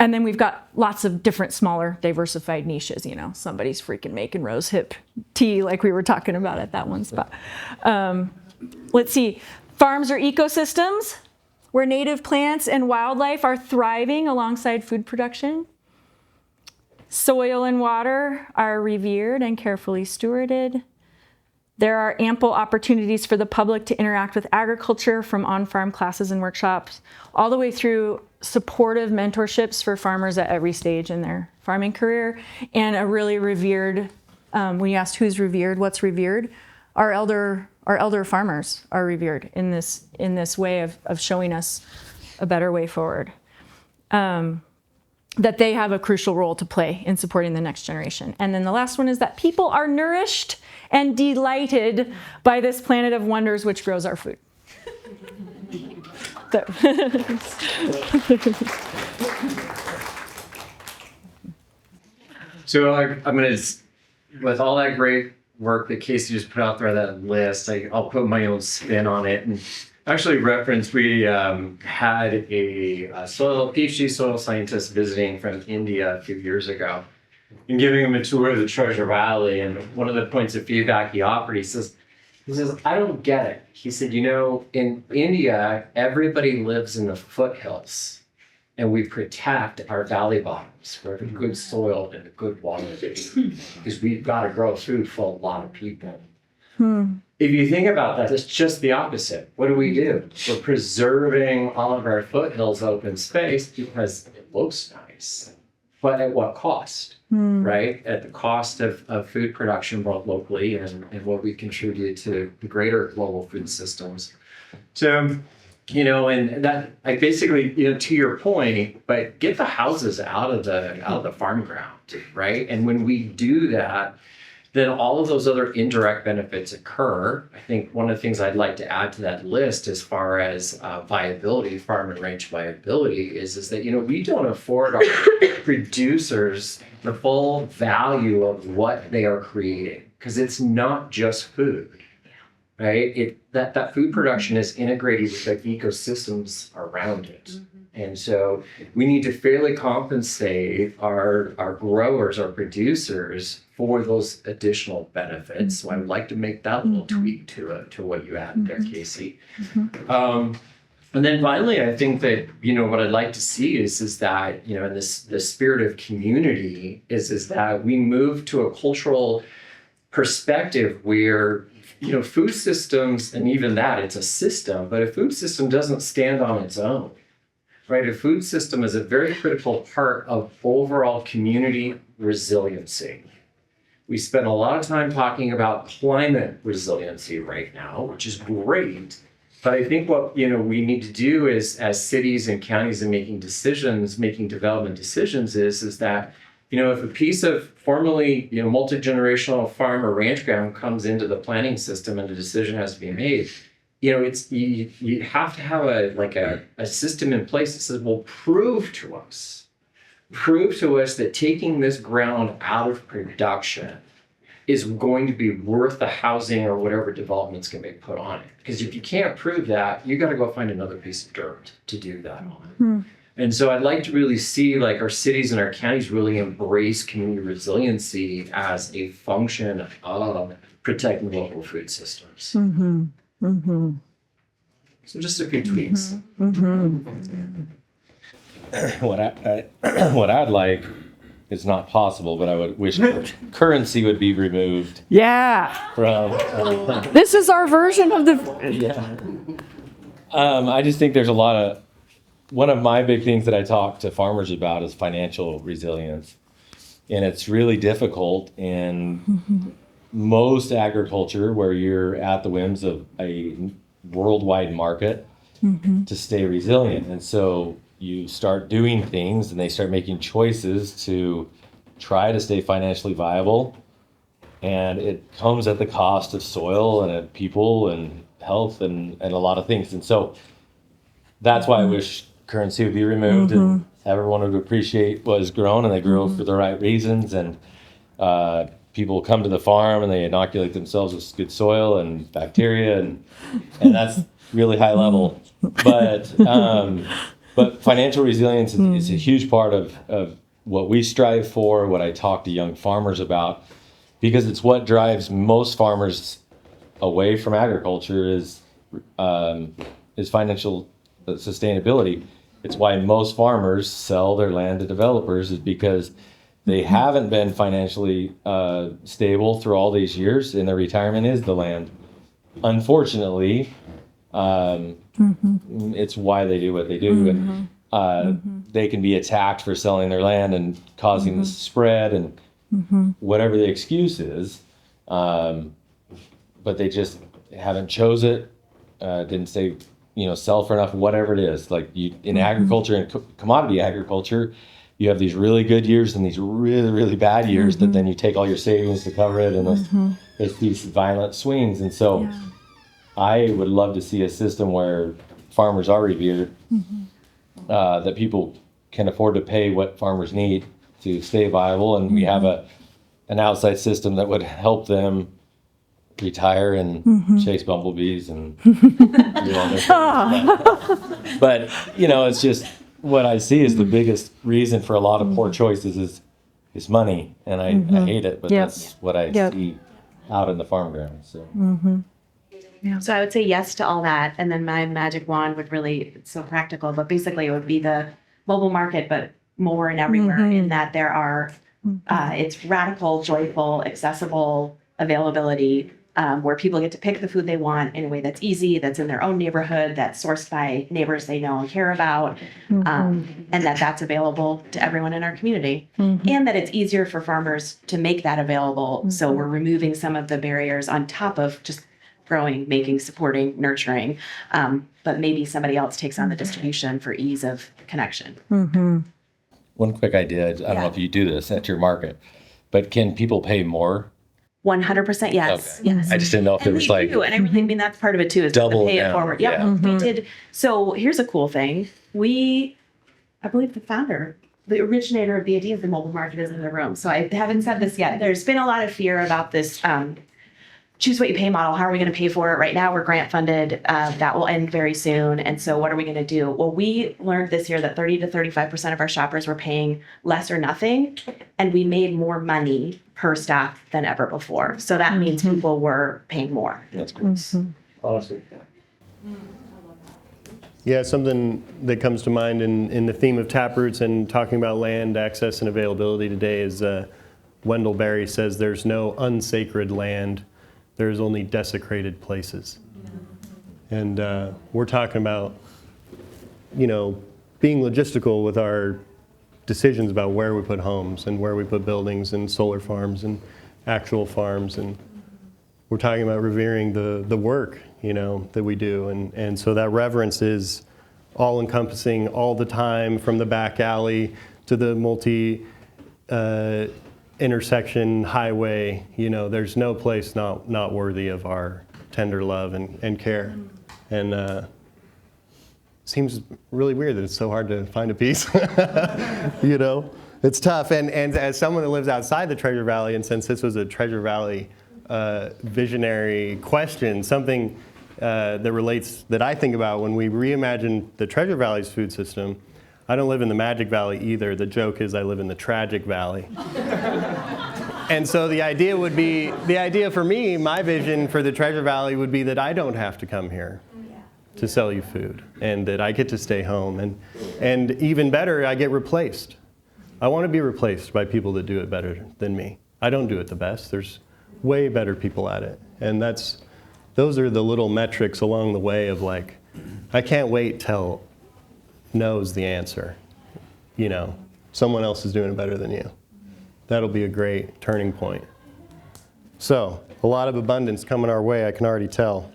And then we've got lots of different smaller diversified niches. Somebody's freaking making rose hip tea like we were talking about at that one spot. Let's see, farms are ecosystems where native plants and wildlife are thriving alongside food production. Soil and water are revered and carefully stewarded. There are ample opportunities for the public to interact with agriculture, from on-farm classes and workshops, all the way through supportive mentorships for farmers at every stage in their farming career, and a really revered, when you asked who's revered, what's revered, our elder farmers are revered in this way of showing us a better way forward. That they have a crucial role to play in supporting the next generation. And then the last one is that people are nourished and delighted by this planet of wonders which grows our food. So I'm going to, with all that great work that Casey just put out there, that list, I'll put my own spin on it. And actually reference, we had a PhD soil scientist visiting from India a few years ago and giving him a tour of the Treasure Valley. And one of the points of feedback he offered, he says, I don't get it. He said, in India, everybody lives in the foothills and we protect our valley bottoms for the good soil and the good water because we've got to grow food for a lot of people. If you think about that, it's just the opposite. What do? We're preserving all of our foothills open space because it looks nice. But at what cost, right? At the cost of food production, both locally and what we contribute to the greater global food systems. So, and that, I basically, to your point, but get the houses out of the farm ground, right? And when we do that, then all of those other indirect benefits occur. I think one of the things I'd like to add to that list as far as viability, farm and ranch viability, is that, we don't afford our producers the full value of what they are creating, because it's not just food, right? That food production is integrated with the ecosystems around it. And so we need to fairly compensate our growers, our producers, for those additional benefits. So I would like to make that little tweak to what you added there, Casey. And then finally, I think that, what I'd like to see is that, in the spirit of community is that we move to a cultural perspective where, food systems, and even that, it's a system, but a food system doesn't stand on its own. Right, a food system is a very critical part of overall community resiliency. We spend a lot of time talking about climate resiliency right now, which is great. But I think what we need to do is, as cities and counties are making development decisions, is that if a piece of formerly multi-generational farm or ranch ground comes into the planning system and a decision has to be made, you have to have a system in place that says, well, prove to us that taking this ground out of production is going to be worth the housing or whatever development's going to be put on it. Because if you can't prove that, you got to go find another piece of dirt to do that on. And so I'd like to really see our cities and our counties really embrace community resiliency as a function of protecting local food systems. So just a few tweaks. What I'd like is not possible, but I would wish currency would be removed Yeah. from. This is our version of the. I just think there's a lot of. One of my big things that I talk to farmers about is financial resilience, and it's really difficult in most agriculture where you're at the whims of a worldwide market to stay resilient. And so you start doing things and they start making choices to try to stay financially viable. And it comes at the cost of soil and at people and health and a lot of things. And so that's why I wish currency would be removed and everyone would appreciate what is grown and they grow for the right reasons. And people come to the farm and they inoculate themselves with good soil and bacteria and that's really high level. But financial resilience is a huge part of what we strive for, what I talk to young farmers about, because it's what drives most farmers away from agriculture is financial sustainability. It's why most farmers sell their land to developers, is because they haven't been financially stable through all these years, and their retirement is the land. Unfortunately, it's why they do what they do, and they can be attacked for selling their land and causing this spread and whatever the excuse is, but they just haven't chose it, didn't say, sell for enough, whatever it is. Like in agriculture and commodity agriculture, you have these really good years and these really, really bad years that then you take all your savings to cover it, and there's these violent swings. And so I would love to see a system where farmers are revered, that people can afford to pay what farmers need to stay viable, and we have an outside system that would help them retire and chase bumblebees and do all their things. But it's just what I see is the biggest reason for a lot of poor choices is money, and I hate it, but that's what I see out in the farm ground. So. So I would say yes to all that, and then my magic wand would really, it's so practical, but basically it would be the mobile market, but more and everywhere, in that there are, it's radical, joyful, accessible availability, where people get to pick the food they want in a way that's easy, that's in their own neighborhood, that's sourced by neighbors they know and care about, and that's available to everyone in our community. And that it's easier for farmers to make that available. So we're removing some of the barriers on top of just growing, making, supporting, nurturing. But maybe somebody else takes on the distribution for ease of connection. One quick idea, I don't know if you do this at your market, but can people pay more? 100% yes. Okay. Yes. I just didn't know if there was like do, and I really mean that's part of it too, is double the pay it down. forward. Yep. Yeah. We did. So here's a cool thing. I believe the founder, the originator of the idea of the mobile market is in the room. So I haven't said this yet. There's been a lot of fear about this choose what you pay model. How are we going to pay for it? Right now we're grant funded. That will end very soon. And so what are we going to do? Well, we learned this year that 30 to 35% of our shoppers were paying less or nothing. And we made more money per stop than ever before. So that means people were paying more. That's great. Awesome. Yeah, something that comes to mind in the theme of Taproots and talking about land access and availability today is Wendell Berry says there's no unsacred land. There's only desecrated places. And we're talking about, being logistical with our decisions about where we put homes and where we put buildings and solar farms and actual farms. And we're talking about revering the work, that we do. And so that reverence is all encompassing all the time, from the back alley to the multi intersection highway. There's no place not worthy of our tender love and care. And seems really weird that it's so hard to find a piece. It's tough. And as someone that lives outside the Treasure Valley, and since this was a Treasure Valley visionary question, something that I think about when we reimagine the Treasure Valley's food system. I don't live in the Magic Valley either. The joke is I live in the Tragic Valley. And so the idea for me, my vision for the Treasure Valley would be that I don't have to come here to sell you food, and that I get to stay home, and even better, I get replaced. I want to be replaced by people that do it better than me. I don't do it the best. There's way better people at it. And those are the little metrics along the way of like, I can't wait till knows the answer. Someone else is doing it better than you. That'll be a great turning point. So, a lot of abundance coming our way, I can already tell.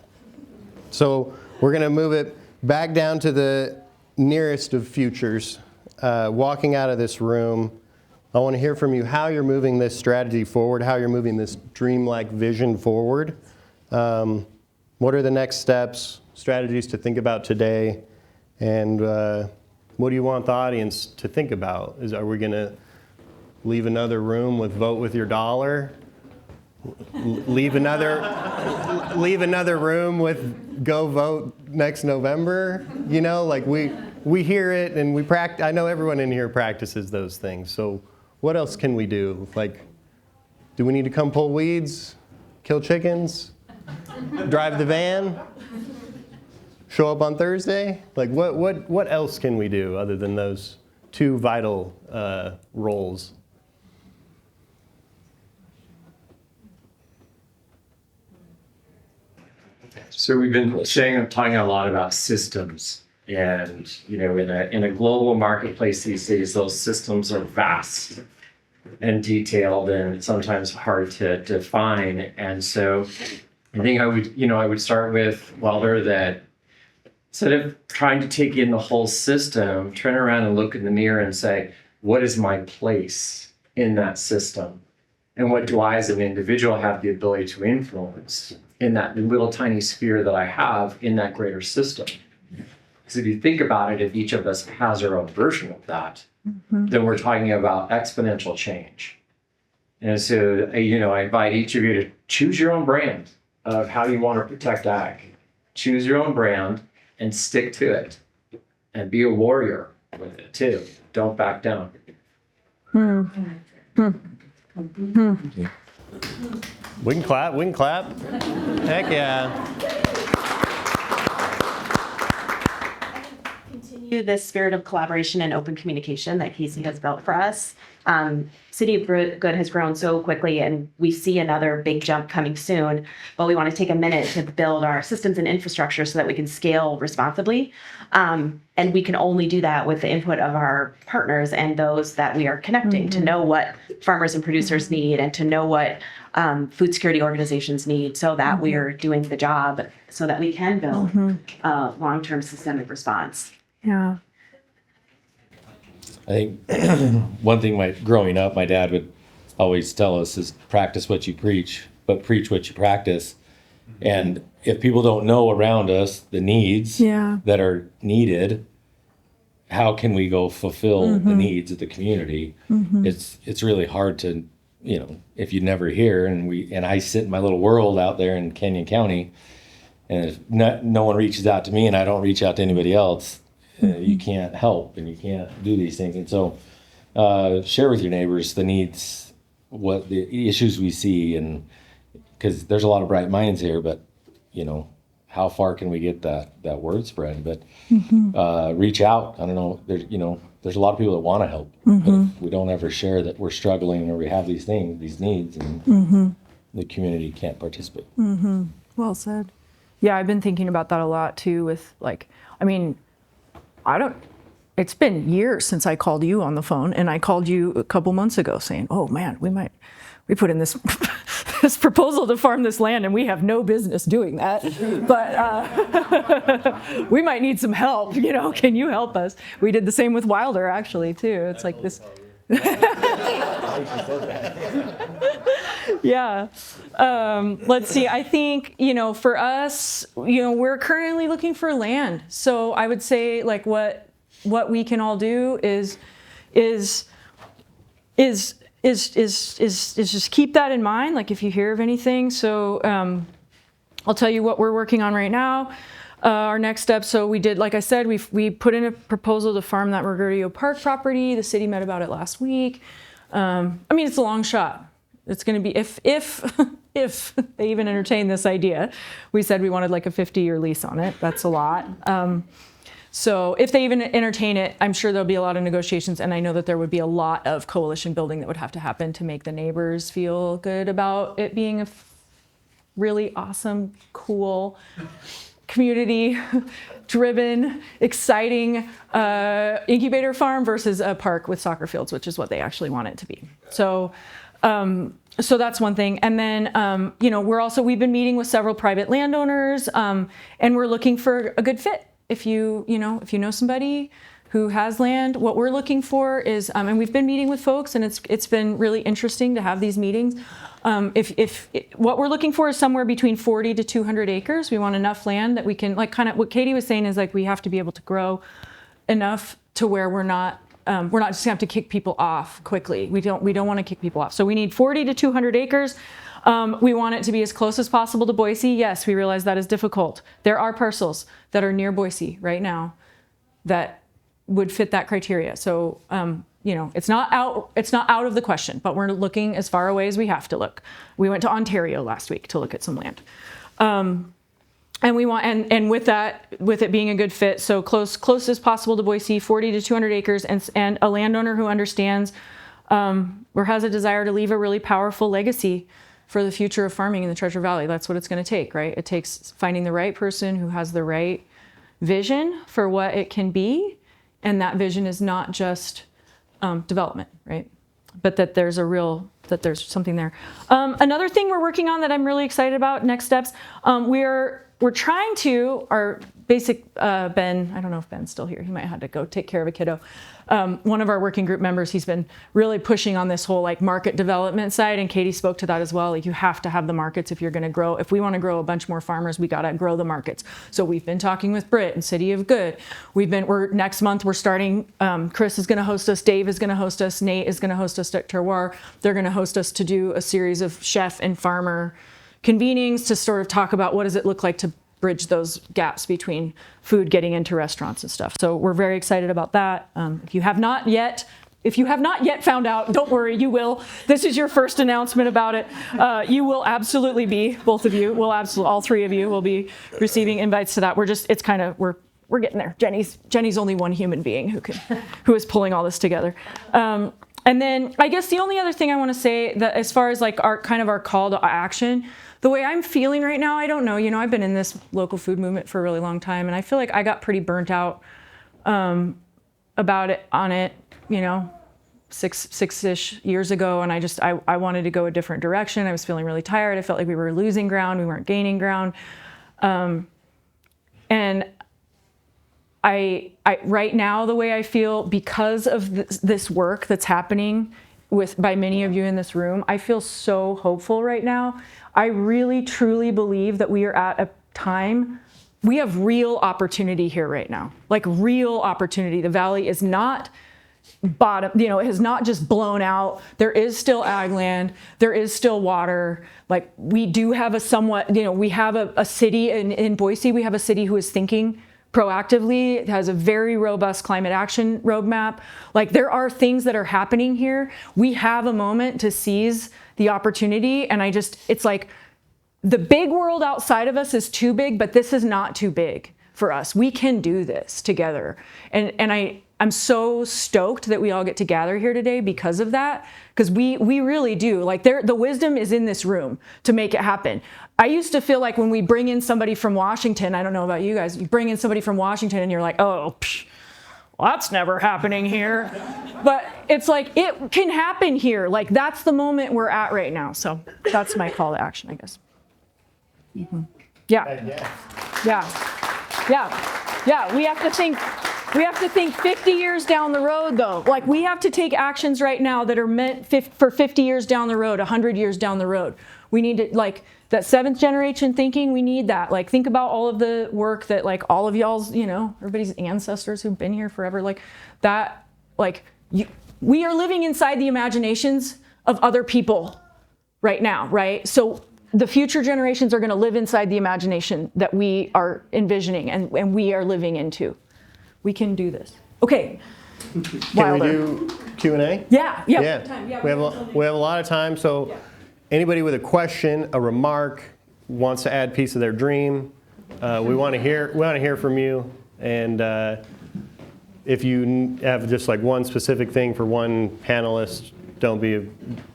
So, we're going to move it back down to the nearest of futures, walking out of this room, I want to hear from you how you're moving this strategy forward, how you're moving this dreamlike vision forward. What are the next steps, strategies to think about today, and what do you want the audience to think about? Are we going to leave another room with vote with your dollar? Leave another room with go vote next November? You know, like we hear it and we practice. I know everyone in here practices those things. So what else can we do? Like, do we need to come pull weeds, kill chickens, drive the van, show up on Thursday? Like, what else can we do other than those two vital roles? So we've been talking a lot about systems, and in a global marketplace these days, those systems are vast and detailed and sometimes hard to define. And so I think I would start with Wilder that instead of trying to take in the whole system, turn around and look in the mirror and say, what is my place in that system? And what do I as an individual have the ability to influence in that little tiny sphere that I have in that greater system? Because if you think about it, if each of us has our own version of that, then we're talking about exponential change. And so, I invite each of you to choose your own brand of how you want to protect ag. Choose your own brand and stick to it. And be a warrior with it too. Don't back down. We can clap. Heck yeah. Continue this spirit of collaboration and open communication that Casey has built for us. City of Good has grown so quickly, and we see another big jump coming soon, but we want to take a minute to build our systems and infrastructure so that we can scale responsibly. And we can only do that with the input of our partners and those that we are connecting to know what farmers and producers need and to know what food security organizations need so that we are doing the job so that we can build long-term systemic response. Yeah. I think one thing growing up, my dad would always tell us is practice what you preach, but preach what you practice. And if people don't know around us the needs that are needed, how can we go fulfill the needs of the community? It's really hard to, if you never hear, and I sit in my little world out there in Canyon County, and if no one reaches out to me and I don't reach out to anybody else, you can't help and you can't do these things. And so share with your neighbors the needs, what the issues we see, and because there's a lot of bright minds here, but how far can we get that word spread? But reach out. I don't know. There's a lot of people that want to help, but if we don't ever share that we're struggling or we have these needs, and the community can't participate. Well said. Yeah, I've been thinking about that a lot too with it's been years since I called you on the phone, and I called you a couple months ago saying, oh man, we put in this this proposal to farm this land and we have no business doing that, but we might need some help, can you help us? We did the same with Wilder actually too. It's like this. Yeah. Let's see. I think, for us, we're currently looking for land. So I would say like what we can all do is just keep that in mind. Like if you hear of anything. So I'll tell you what we're working on right now. Our next step. So we did, like I said, we put in a proposal to farm that Regerdio Park property. The city met about it last week. It's a long shot. It's going to be if they even entertain this idea. We said we wanted like a 50-year lease on it. That's a lot. So if they even entertain it, I'm sure there'll be a lot of negotiations, and I know that there would be a lot of coalition building that would have to happen to make the neighbors feel good about it being a really awesome, cool, community-driven, exciting incubator farm versus a park with soccer fields, which is what they actually want it to be. So that's one thing. And then, we've been meeting with several private landowners, and we're looking for a good fit. if you know somebody who has land. What we're looking for is, and we've been meeting with folks, and it's been really interesting to have these meetings. What we're looking for is somewhere between 40 to 200 acres. We want enough land that we can, like, kind of what Katie was saying is, like, we have to be able to grow enough to where we're not just gonna have to kick people off quickly. We don't want to kick people off. So we need 40 to 200 acres. We want it to be as close as possible to Boise. Yes, we realize that is difficult. There are parcels that are near Boise right now that would fit that criteria. So, it's not out of the question, but we're looking as far away as we have to look. We went to Ontario last week to look at some land. And we want, and with it being a good fit, so close as possible to Boise, 40 to 200 acres, and a landowner who understands or has a desire to leave a really powerful legacy for the future of farming in the Treasure Valley. That's what it's going to take, right? It takes finding the right person who has the right vision for what it can be, and that vision is not just development, right? But that there's something there. Another thing we're working on that I'm really excited about, next steps, we're trying to, our basic, Ben, I don't know if Ben's still here, he might have to go take care of a kiddo. One of our working group members, he's been really pushing on this whole like market development side, and Katie spoke to that as well. Like, you have to have the markets if you're gonna grow. If we wanna grow a bunch more farmers, we gotta grow the markets. So we've been talking with Britt and City of Good. Next month we're starting, Chris is gonna host us, Dave is gonna host us, Nate is gonna host us at Terroir. They're gonna host us to do a series of chef and farmer convenings to sort of talk about what does it look like to bridge those gaps between food getting into restaurants and stuff. So we're very excited about that. If you have not yet found out, don't worry, you will. This is your first announcement about it. You will absolutely be, both of you, all three of you will be receiving invites to that. We're getting there. Jenny's only one human being who is pulling all this together. And then I guess the only other thing I want to say, that as far as like our call to action, the way I'm feeling right now, I don't know, I've been in this local food movement for a really long time, and I feel like I got pretty burnt out about it, 6-ish years ago, and I wanted to go a different direction. I was feeling really tired. I felt like we were losing ground, we weren't gaining ground. And I right now, the way I feel, because of this work that's happening by many of you in this room, I feel so hopeful right now. I really, truly believe that we are at a time, we have real opportunity here right now, like real opportunity. The valley is not bottom, it has not just blown out. There is still ag land, there is still water. Like, we do have we have a city in Boise, we have a city who is thinking proactively. It has a very robust climate action roadmap. Like, there are things that are happening here. We have a moment to seize the opportunity, and it's like the big world outside of us is too big, but this is not too big for us. We can do this together. And I'm so stoked that we all get to gather here today because of that, because we really do. Like, the wisdom is in this room to make it happen. I used to feel like when we bring in somebody from Washington, I don't know about you guys, you bring in somebody from Washington and you're like, oh, well, that's never happening here. But it's like, it can happen here. Like, that's the moment we're at right now. So that's my call to action, I guess. Mm-hmm. Yeah. We have to think 50 years down the road, though. Like, we have to take actions right now that are meant for 50 years down the road, 100 years down the road. We need to, like, that seventh generation thinking, we need that. Like, think about all of the work that, like, all of y'all's, everybody's ancestors who've been here forever, like that, like, we are living inside the imaginations of other people right now, right? So the future generations are going to live inside the imagination that we are envisioning and we are living into. We can do this. Okay. Can we do Q&A? Yeah. We have a lot of time, so anybody with a question, a remark, wants to add a piece of their dream, we want to hear from you. And if you have just like one specific thing for one panelist, don't be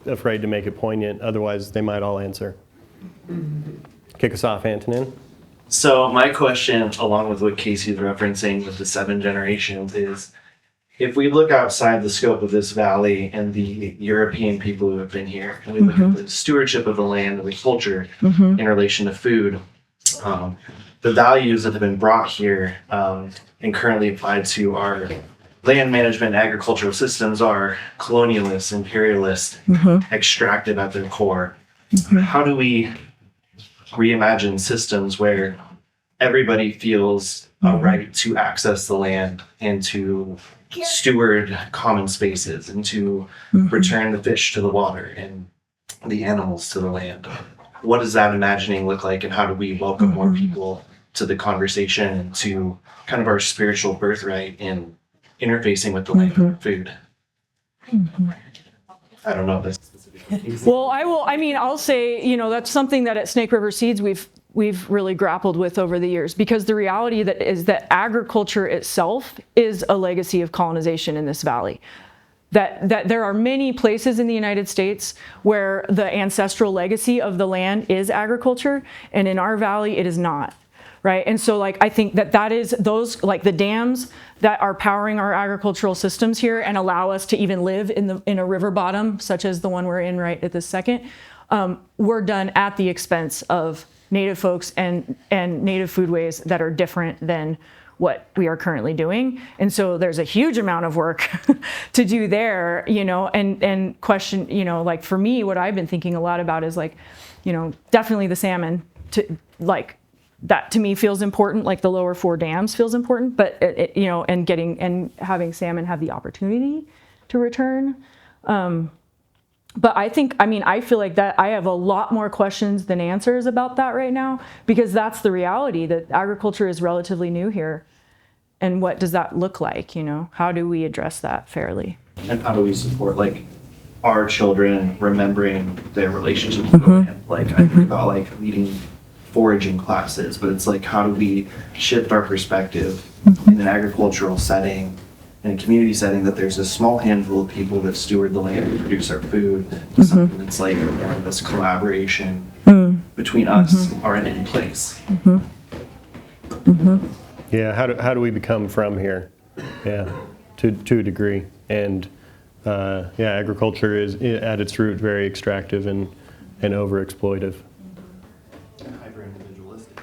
afraid to make it poignant. Otherwise, they might all answer. Kick us off, Antonin. So my question, along with what Casey's referencing with the 7 generations, is if we look outside the scope of this valley and the European people who have been here, and we look at the stewardship of the land and the culture in relation to food, the values that have been brought here and currently applied to our land management agricultural systems are colonialist, imperialist, extractive at their core. How do we reimagine systems where everybody feels a right to access the land and to steward common spaces and to return the fish to the water and the animals to the land? What does that imagining look like, and how do we welcome more people to the conversation and to kind of our spiritual birthright in interfacing with the land and food? I don't know if that's specific. Well, I'll say, that's something that at Snake River Seeds we've really grappled with over the years, because the reality is that agriculture itself is a legacy of colonization in this valley. That there are many places in the United States where the ancestral legacy of the land is agriculture, and in our valley it is not. Right. And so I think that is those, the dams that are powering our agricultural systems here and allow us to even live in a river bottom, such as the one we're in right at this second, were done at the expense of Native folks and Native foodways that are different than what we are currently doing. And so there's a huge amount of work to do there, and question, for me, what I've been thinking a lot about is definitely the salmon that to me feels important, the lower 4 dams feels important, but and having salmon have the opportunity to return. But I feel like that I have a lot more questions than answers about that right now, because that's the reality, that agriculture is relatively new here. And what does that look like? How do we address that fairly? And how do we support our children remembering their relationship with the land? I think about leading foraging classes, but it's how do we shift our perspective in an agricultural setting, in a community setting, that there's a small handful of people that steward the land and produce our food, to something that's this collaboration between us already in place. Yeah, how do we become from here? Yeah, to a degree. And agriculture is at its root very extractive and overexploitive.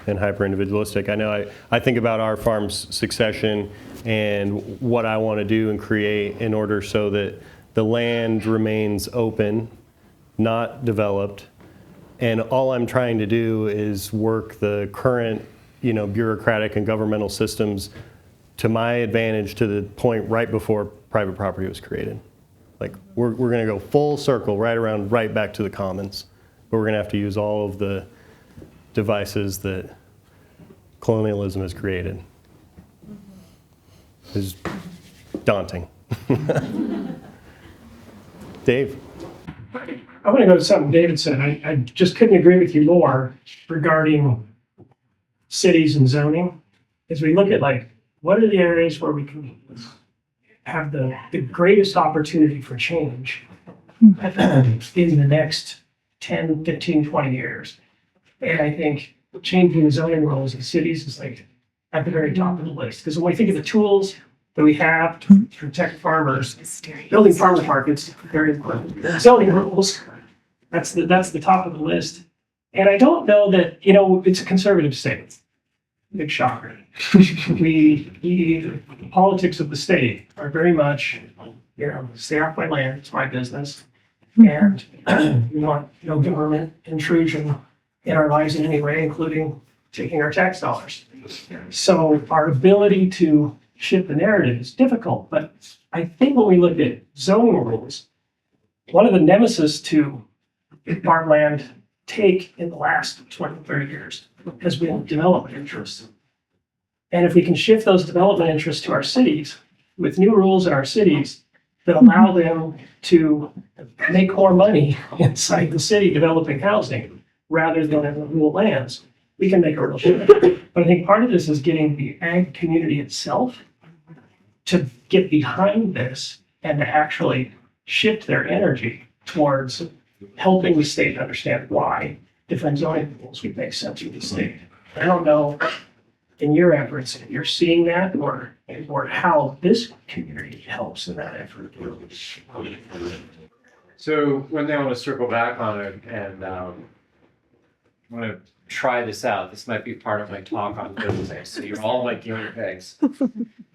And hyper-individualistic. I know I think about our farm's succession and what I want to do and create in order so that the land remains open, not developed, and all I'm trying to do is work the current, bureaucratic and governmental systems to my advantage to the point right before private property was created. We're going to go full circle right back to the commons, but we're going to have to use all of the devices that colonialism has created. Is daunting. Dave? I want to go to something David said. I just couldn't agree with you more regarding cities and zoning. As we look at what are the areas where we can have the greatest opportunity for change in the next 10, 15, 20 years. And I think changing the zoning rules in cities is at the very top of the list. Because when we think of the tools that we have to protect farmers, building farmer markets, very important. Zoning rules, that's the top of the list. And I don't know that, it's a conservative state. Big shocker. The politics of the state are very much, stay off my land, it's my business. And we want no government intrusion in our lives in any way, including taking our tax dollars. So our ability to shift the narrative is difficult, but I think when we look at zoning rules, one of the nemesis to farmland take in the last 20, 30 years has been development interests. And if we can shift those development interests to our cities with new rules in our cities that allow them to make more money inside the city developing housing, rather than in the rural lands, we can make a real shift. But I think part of this is getting the ag community itself to get behind this and to actually shift their energy towards helping the state understand why different zoning rules would make sense for the state. I don't know in your efforts if you're seeing that or how this community helps in that effort. So one thing I want to circle back on it and want to try this out. This might be part of my talk on Thursday. So you're all like guinea pigs.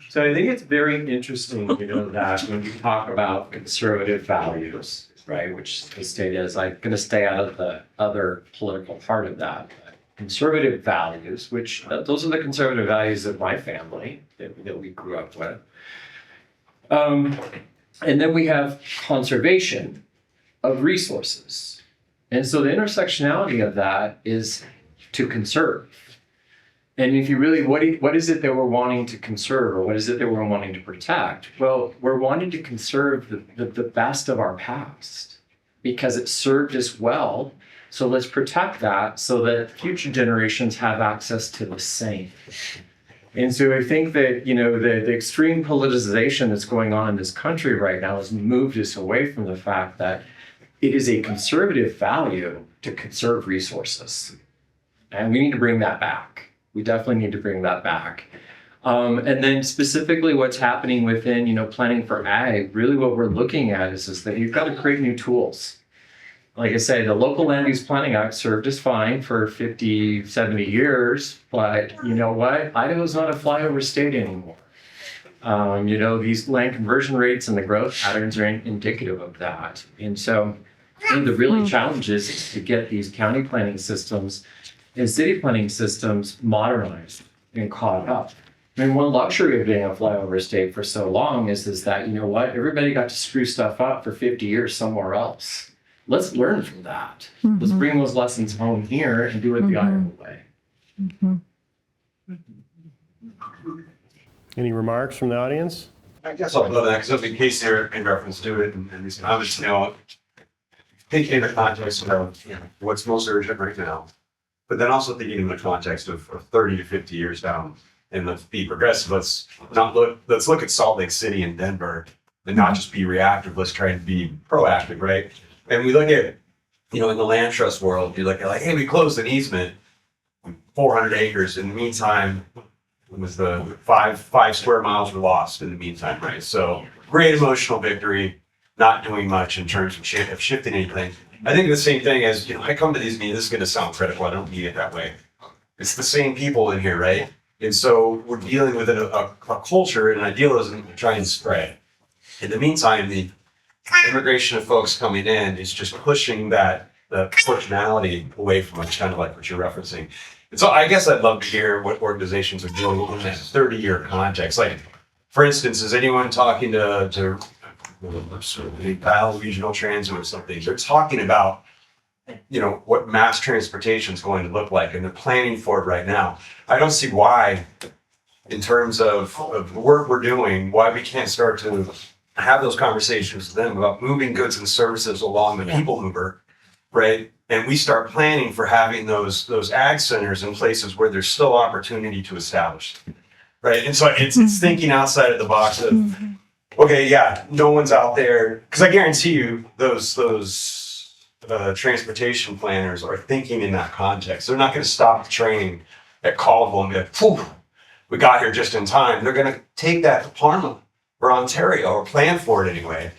So I think it's very interesting, that when you talk about conservative values, right, which the state is, I'm going to stay out of the other political part of that. Conservative values, which those are the conservative values of my family that we grew up with. And then we have conservation of resources. And so the intersectionality of that is to conserve. And if you really, what is it that we're wanting to conserve, or what is it that we're wanting to protect? Well, we're wanting to conserve the best of our past because it served us well. So let's protect that so that future generations have access to the same. And so I think that, the extreme politicization that's going on in this country right now has moved us away from the fact that it is a conservative value to conserve resources. And we need to bring that back. We definitely need to bring that back. And then specifically what's happening within, planning for ag, really what we're looking at is that you've got to create new tools. Like I say, the local land use planning act served us fine for 50, 70 years, but you know what? Idaho's not a flyover state anymore. These land conversion rates and the growth patterns are indicative of that. And so one of the really challenges is to get these county planning systems and city planning systems modernized and caught up. I mean, one luxury of being a flyover state for so long is that, everybody got to screw stuff up for 50 years somewhere else. Let's learn from that. Let's bring those lessons home here and do it the Iowa way. Any remarks from the audience? I guess I'll blow that because there'll be case here in reference to it, and these comments, thinking in the context of what's most urgent right now, but then also thinking in the context of 30 to 50 years down. And let's be progressive. Let's look at Salt Lake City and Denver, and not just be reactive. Let's try and be proactive, right? And we look at, in the land trust world, you look at hey, we closed an easement, 400 acres. In the meantime, it was the five square miles were lost in the meantime, right? So great emotional victory, not doing much in terms of shifting anything. I think the same thing as, I come to these meetings, this is going to sound critical. I don't mean it that way. It's the same people in here, right? And so we're dealing with a culture and idealism to try and spread. In the meantime, the immigration of folks coming in is just pushing the proportionality away from us, kind of like what you're referencing. And so I guess I'd love to hear what organizations are doing in that 30-year context. Like, for instance, is anyone talking to the Cal Regional Transit or something? They're talking about, what mass transportation is going to look like, and they're planning for it right now. I don't see why, in terms of the work we're doing, why we can't start to have those conversations with them about moving goods and services along the people mover, right? And we start planning for having those ag centers in places where there's still opportunity to establish, right? And so it's thinking outside of the box of, okay, yeah, no one's out there, because I guarantee you those transportation planners are thinking in that context. They're not going to stop the train at Colville and be like, phew, we got here just in time. They're going to take that to Parma or Ontario, or plan for it anyway.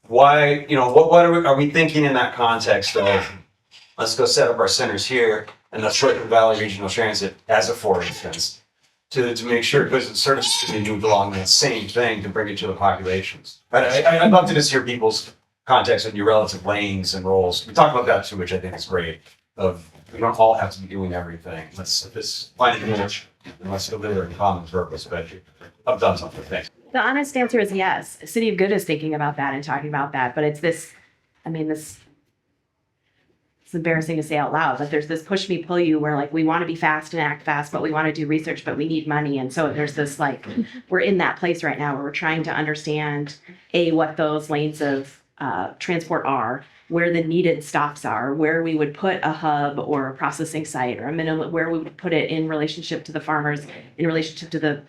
Why, what are we thinking in that context of, let's go set up our centers here and let's work with Valley Regional Transit as a for instance, to make sure, because it's sort of moved along that same thing to bring it to the populations. But I'd love to just hear people's context of your relative lanes and roles. We talk about that too, which I think is great. We don't all have to be doing everything. Let's find a niche and let's deliver a common purpose. But I've done something. Thanks. The honest answer is yes. City of Good is thinking about that and talking about that, but it's it's embarrassing to say out loud, but there's this push me, pull you where we want to be fast and act fast, but we want to do research, but we need money. And so there's this we're in that place right now where we're trying to understand what those lanes of transport are, where the needed stops are, where we would put a hub or a processing site or a minimum, where we would put it in relationship to the farmers, in relationship to the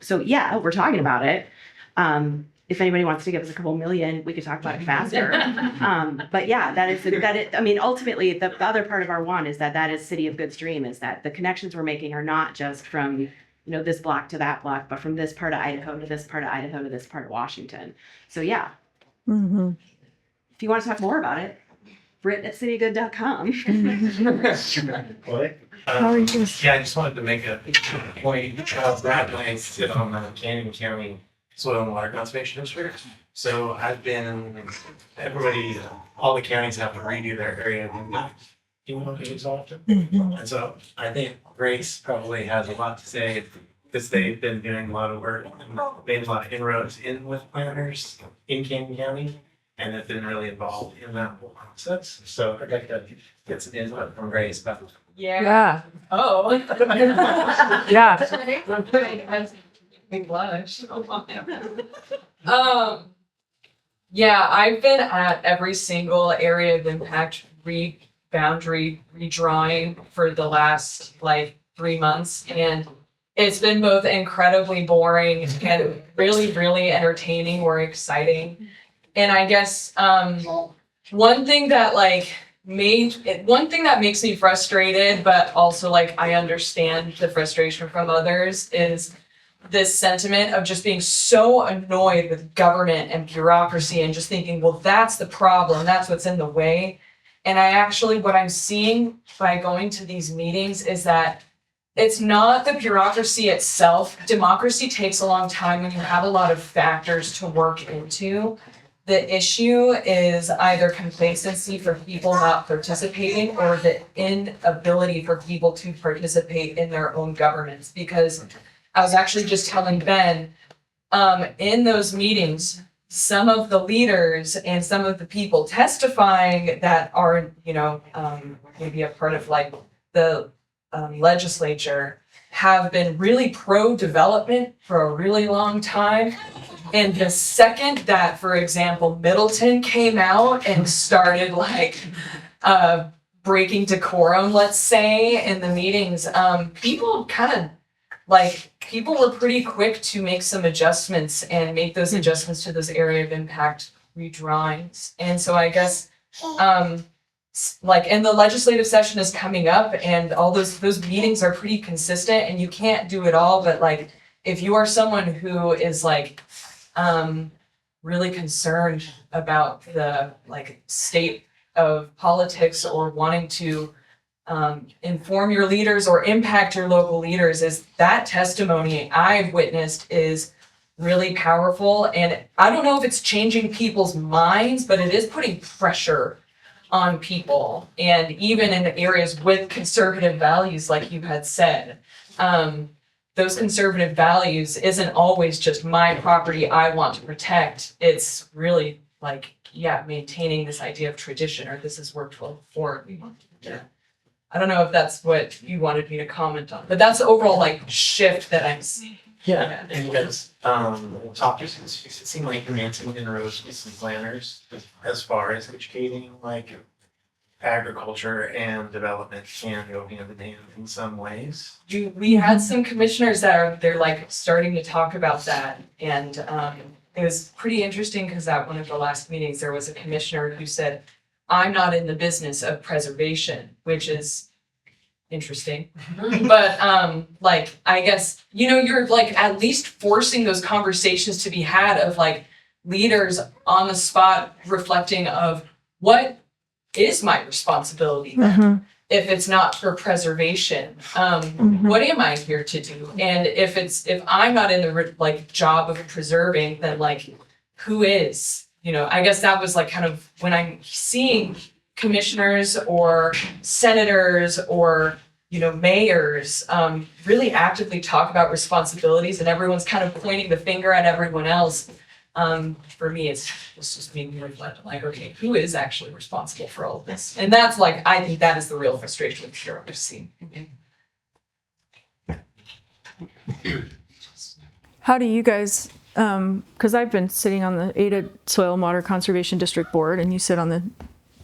so yeah, we're talking about it. If anybody wants to give us a couple million, we could talk about it faster. But yeah, ultimately the other part of our want is that is City of Good's dream, is that the connections we're making are not just from, this block to that block, but from this part of Idaho to this part of Idaho to this part of Washington. So yeah. If you want to talk more about it, Britt@citygood.com. How are you? Yeah, I just wanted to make a point. Brad and I sit on the Canyon County Soil and Water Conservation District. So I've been, everybody, all the counties have to redo their area of impact. Often. And so I think Grace probably has a lot to say because they've been doing a lot of work and made a lot of inroads in with planners in Canyon County and have been really involved in that whole process. So I'd like to get some input from Grace about Yeah. Oh. Yeah. Blush. Yeah, I've been at every single area of impact boundary redrawing for the last like 3 months, and it's been both incredibly boring and really, really entertaining or exciting. And I guess one thing that makes me frustrated, but also like I understand the frustration from others, is this sentiment of just being so annoyed with government and bureaucracy and just thinking, well, that's the problem, that's what's in the way. And what I'm seeing by going to these meetings is that it's not the bureaucracy itself. Democracy takes a long time when you have a lot of factors to work into. The issue is either complacency for people not participating or the inability for people to participate in their own governments. Because I was actually just telling Ben, in those meetings, some of the leaders and some of the people testifying that are, maybe a part of like the legislature have been really pro-development for a really long time. And the second that, for example, Middleton came out and started like breaking decorum, let's say, in the meetings, people were pretty quick to make some adjustments and make those adjustments to those area of impact redrawings. And so I guess, and the legislative session is coming up and all those meetings are pretty consistent and you can't do it all, but like, if you are someone who is like, really concerned about the like state of politics or wanting to inform your leaders or impact your local leaders, is that testimony I've witnessed is really powerful. And I don't know if it's changing people's minds, but it is putting pressure on people. And even in areas with conservative values, like you had said, those conservative values isn't always just my property I want to protect. It's really like, maintaining this idea of tradition, or this has worked well for me. Yeah. I don't know if that's what you wanted me to comment on, but that's the overall like shift that I'm seeing. Yeah, and you guys talked, it seemed like you're making inroads with some planners as far as educating like agriculture and development can go hand in hand in some ways. We had some commissioners they're like starting to talk about that, and it was pretty interesting because at one of the last meetings there was a commissioner who said, I'm not in the business of preservation, which is interesting. But I guess, you're like at least forcing those conversations to be had of like leaders on the spot reflecting of what is my responsibility then, if it's not for preservation. What am I here to do? And if I'm not in the job of preserving, then like who is? I guess that was like kind of when I'm seeing commissioners or senators or mayors really actively talk about responsibilities, and everyone's kind of pointing the finger at everyone else. For me, it's just being reflected like, okay, who is actually responsible for all of this? And that's like, I think that is the real frustration with bureaucracy. How do you guys, because I've been sitting on the Ada Soil and Water Conservation District Board, and you sit on the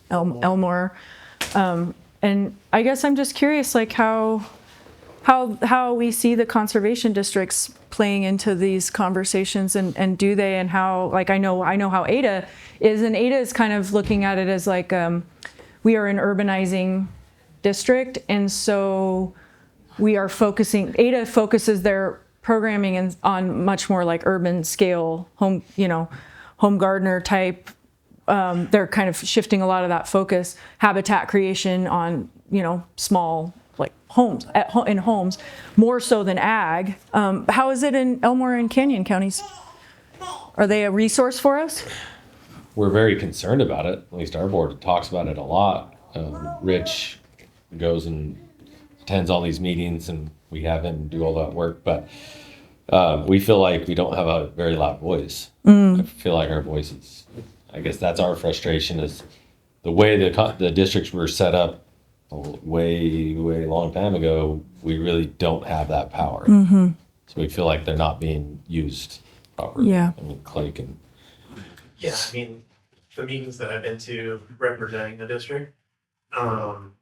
Elmore, and I guess I'm just curious, like how we see the conservation districts playing into these conversations, and do they, and how, like I know how Ada is, and Ada is kind of looking at it as like we are an urbanizing district, and so we are focusing. Ada focuses their programming on much more like urban scale home gardener type they're kind of shifting a lot of that focus, habitat creation on, small like homes, in homes, more so than ag. How is it in Elmore and Canyon counties? Are they a resource for us? We're very concerned about it. At least our board talks about it a lot. Rich goes and attends all these meetings, and we have him do all that work. But we feel like we don't have a very loud voice. I feel like our voice is, I guess that's our frustration, is the way the districts were set up way long time ago. We really don't have that power. So we feel like they're not being used properly. Yeah. I mean, Clay can. Yeah, I mean, the meetings that I've been to representing the district,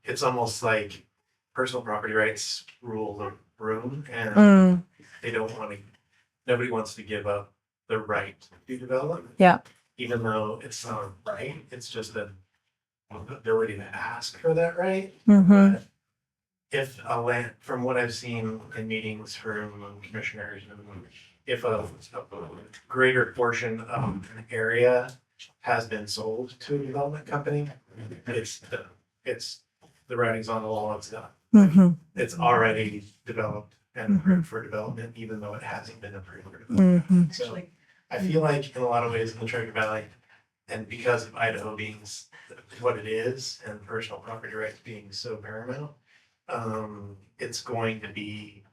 it's almost like personal property rights rule the room, and they don't want to, nobody wants to give up the right to develop. Yeah. Even though it's not right, it's just an ability to ask for that right. But if a land, from what I've seen in meetings from commissioners, if a greater portion of an area has been sold to a development company, it's the writing's on the wall, it's done. It's already developed and approved for development, even though it hasn't been approved for development. So I feel like in a lot of ways in the Treasure Valley, and because of Idaho being what it is and personal property rights being so paramount, it's going to be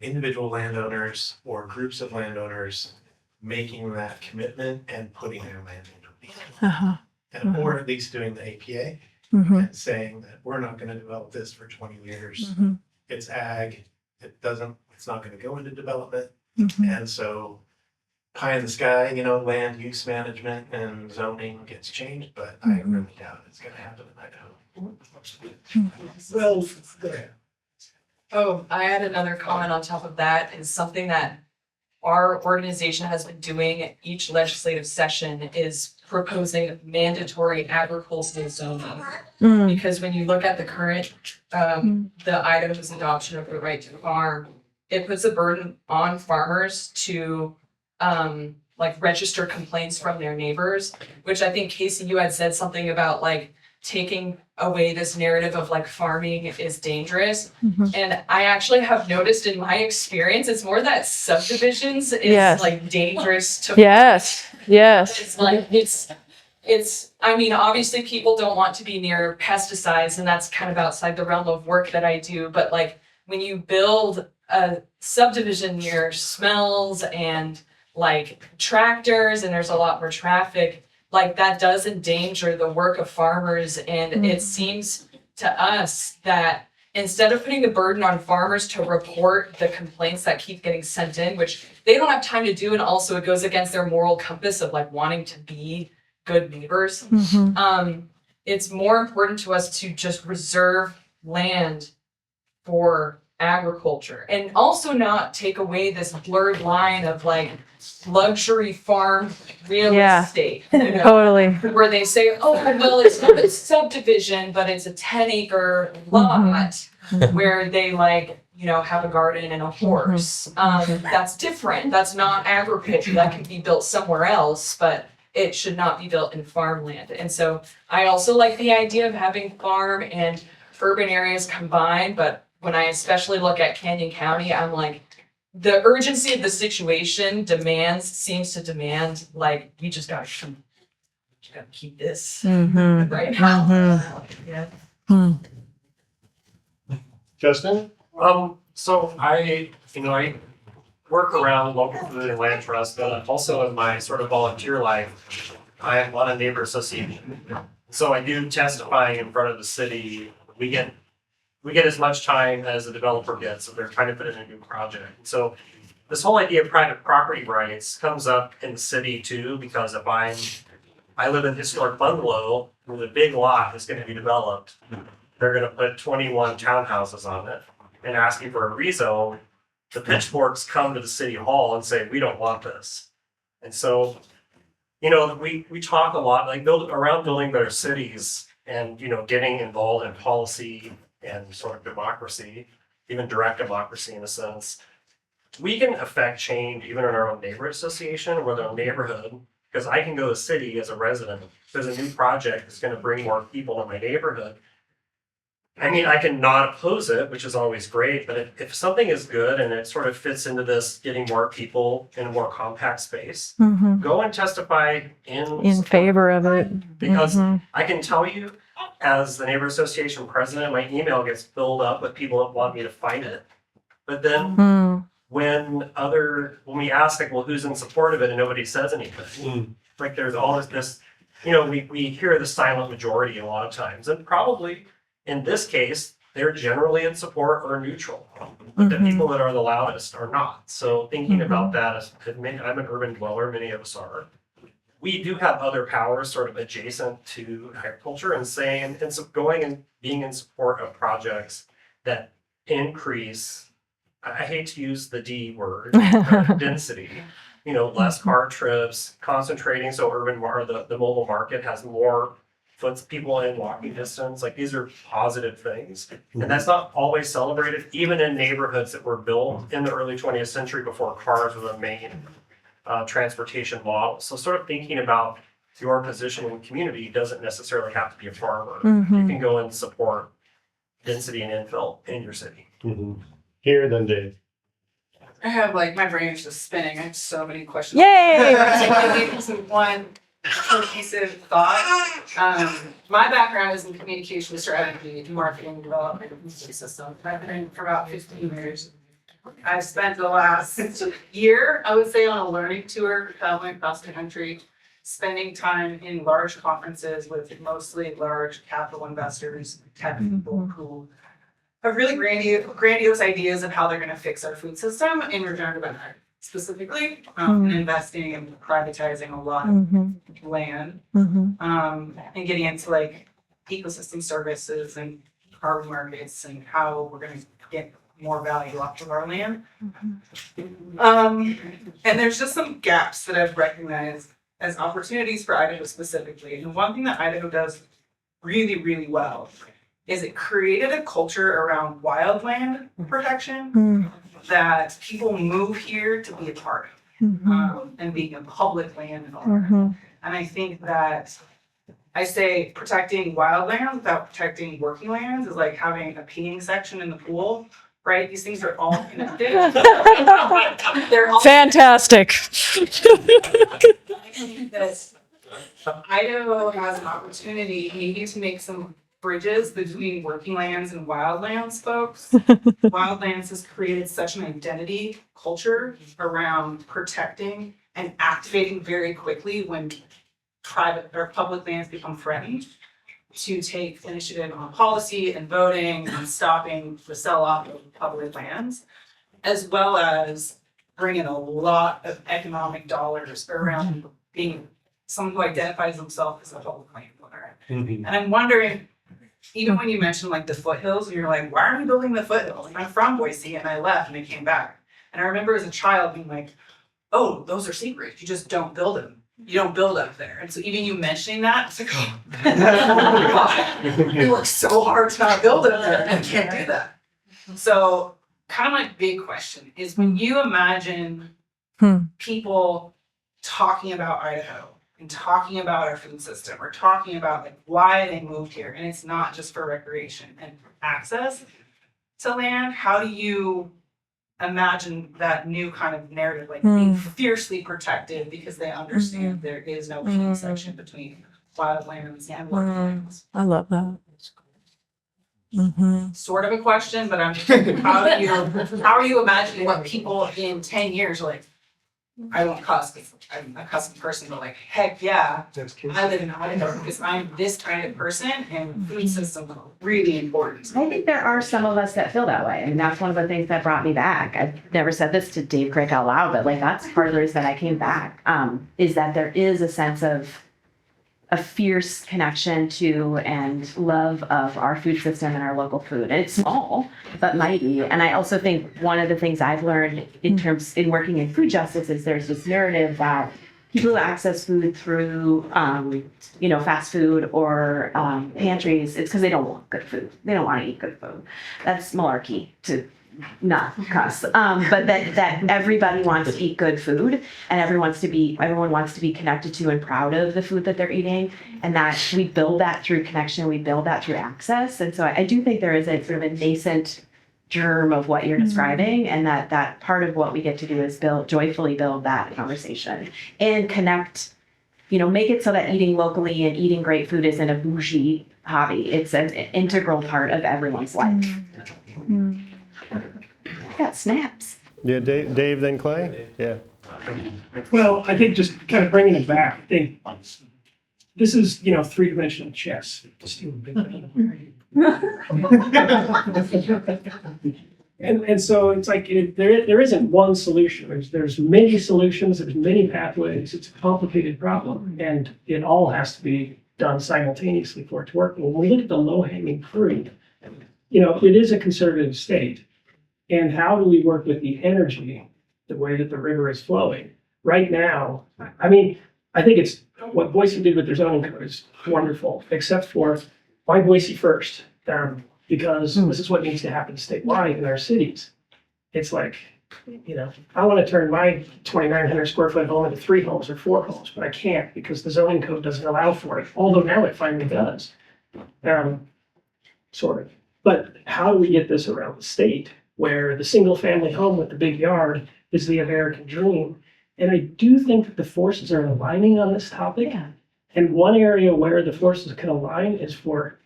individual landowners or groups of landowners making that commitment and putting their land into and or at least doing the APA and saying that we're not going to develop this for 20 years. It's ag. It's not going to go into development. And so pie in the sky, land use management and zoning gets changed, but I really doubt it's going to happen in Idaho. Well, go ahead. Oh, I had another comment on top of that, is something that our organization has been doing at each legislative session is proposing mandatory agricultural zoning. Because when you look at the current, the Idaho's adoption of the right to farm, it puts a burden on farmers to register complaints from their neighbors, which I think Casey, you had said something about taking away this narrative of farming is dangerous. And I actually have noticed in my experience, it's more that subdivisions is dangerous to Yes. It's I mean, obviously people don't want to be near pesticides, and that's kind of outside the realm of work that I do. But when you build a subdivision near smells and tractors, and there's a lot more traffic, that does endanger the work of farmers. And it seems to us that instead of putting the burden on farmers to report the complaints that keep getting sent in, which they don't have time to do, and also it goes against their moral compass of wanting to be good neighbors, it's more important to us to just reserve land for agriculture, and also not take away this blurred line of luxury farm real estate. Totally. Where they say, oh, well, it's not a subdivision, but it's a 10-acre lot where they have a garden and a horse. That's different. That's not agriculture. That can be built somewhere else, but it should not be built in farmland. And so I also like the idea of having farm and urban areas combined, but when I especially look at Canyon County, I'm the urgency of the situation seems to demand, we just gotta keep this right now. Yeah. Justin? So I work around local food and land trust, but also in my sort of volunteer life, I am on a neighbor association. So I do testifying in front of the city. We get as much time as the developer gets, so they're trying to put in a new project. So this whole idea of private property rights comes up in the city too, because if I live in a historic bungalow with a big lot that's going to be developed, they're going to put 21 townhouses on it and asking for a rezone. The pitchforks come to the city hall and say, we don't want this. And so, we talk a lot, around building better cities and, getting involved in policy and sort of democracy, even direct democracy in a sense. We can affect change even in our own neighborhood association, where the neighborhood Because I can go to the city as a resident, if there's a new project that's gonna bring more people in my neighborhood. I mean, I can not oppose it, which is always great, but if something is good and it sort of fits into this getting more people in a more compact space, go and testify In favor of it. because I can tell you, as the neighbor association president, my email gets filled up with people that want me to fight it. But then when we ask, like, well, who's in support of it, and nobody says anything, like there's all this, you know, we hear the silent majority a lot of times, and probably in this case, they're generally in support or neutral. But the people that are the loudest are not. So thinking about that, as I'm an urban dweller, many of us are. We do have other powers sort of adjacent to agriculture, and saying, and so going and being in support of projects that increase, I hate to use the D word, density, you know, less car trips, concentrating so the mobile market has more people in walking distance. Like, these are positive things. And that's not always celebrated, even in neighborhoods that were built in the early 20th century before cars were the main transportation model. So sort of thinking about your position in community doesn't necessarily have to be a farmer. You can go and support density and infill in your city. Here, then Dave. I have my brain is just spinning. I have so many questions. Yay! One cohesive thought. My background is in communication strategy, marketing, development of systems. I've been in for about 15 years. I've spent the last year, I would say, on a learning tour, traveling across the country, spending time in large conferences with mostly large capital investors, tech people who have really grandiose ideas of how they're going to fix our food system in regenerative agriculture, specifically investing and privatizing a lot of land, and getting into ecosystem services and carbon markets and how we're going to get more value off of our land. And there's just some gaps that I've recognized as opportunities for Idaho specifically. And one thing that Idaho does really, really well is it created a culture around wildland protection that people move here to be a part of, and being a public land and all that. And I think that I say protecting wildland without protecting working lands is like having a peeing section in the pool, right? These things are all connected. They're all Fantastic. Idaho has an opportunity maybe to make some bridges between working lands and wildlands folks. Wildlands has created such an identity culture around protecting and activating very quickly when private or public lands become threatened, to take initiative on policy and voting and stopping the sell-off of public lands, as well as bringing a lot of economic dollars around being someone who identifies themselves as a public landowner. And I'm wondering, even when you mentioned the foothills, you're like, why are we building the foothills? I'm from Boise and I left and I came back. And I remember as a child being like, oh, those are secrets. You just don't build them. You don't build up there. And so even you mentioning that, it's like, oh my God, it works so hard to not build up there and I can't do that. So kind of my big question is, when you imagine people talking about Idaho and talking about our food system, or talking about why they moved here, and it's not just for recreation and access to land, how do you imagine that new kind of narrative, being fiercely protected because they understand there is no peace section between wildlands and worklands? I love that. Sort of a question, but I'm how are you imagining what people in 10 years are like? I won't cuss because I'm a cussing person, but heck yeah, I live in Idaho because I'm this kind of person, and food system is really important. I think there are some of us that feel that way. I mean, that's one of the things that brought me back. I've never said this to Dave Crick out loud, but that's part of the reason that I came back, is that there is a sense of a fierce connection to and love of our food system and our local food. And it's small, but mighty. And I also think one of the things I've learned in working in food justice is there's this narrative that people who access food through, fast food or pantries, it's because they don't want good food. They don't want to eat good food. That's malarkey, to not cuss, but that everybody wants to eat good food, and everyone wants to be connected to and proud of the food that they're eating, and that we build that through connection, we build that through access. And so I do think there is a sort of a nascent germ of what you're describing, and that part of what we get to do is joyfully build that conversation and connect, make it so that eating locally and eating great food isn't a bougie hobby. It's an integral part of everyone's life. Got snaps. Yeah, Dave, then Clay? Yeah. Well, I think just kind of bringing it back, I think this is, three-dimensional chess. And so it's like there isn't one solution. There's many solutions. There's many pathways. It's a complicated problem, and it all has to be done simultaneously for it to work. When we look at the low-hanging fruit, it is a conservative state. And how do we work with the energy, the way that the river is flowing? Right now, I think it's what Boise did with their zoning code is wonderful, except for why Boise first? Because this is what needs to happen statewide in our cities. It's like, I want to turn my 2,900 square foot home into 3 homes or 4 homes, but I can't because the zoning code doesn't allow for it, although now it finally does. Sort of. But how do we get this around the state where the single family home with the big yard is the American dream? And I do think that the forces are aligning on this topic. Yeah. And one area where the forces can align is for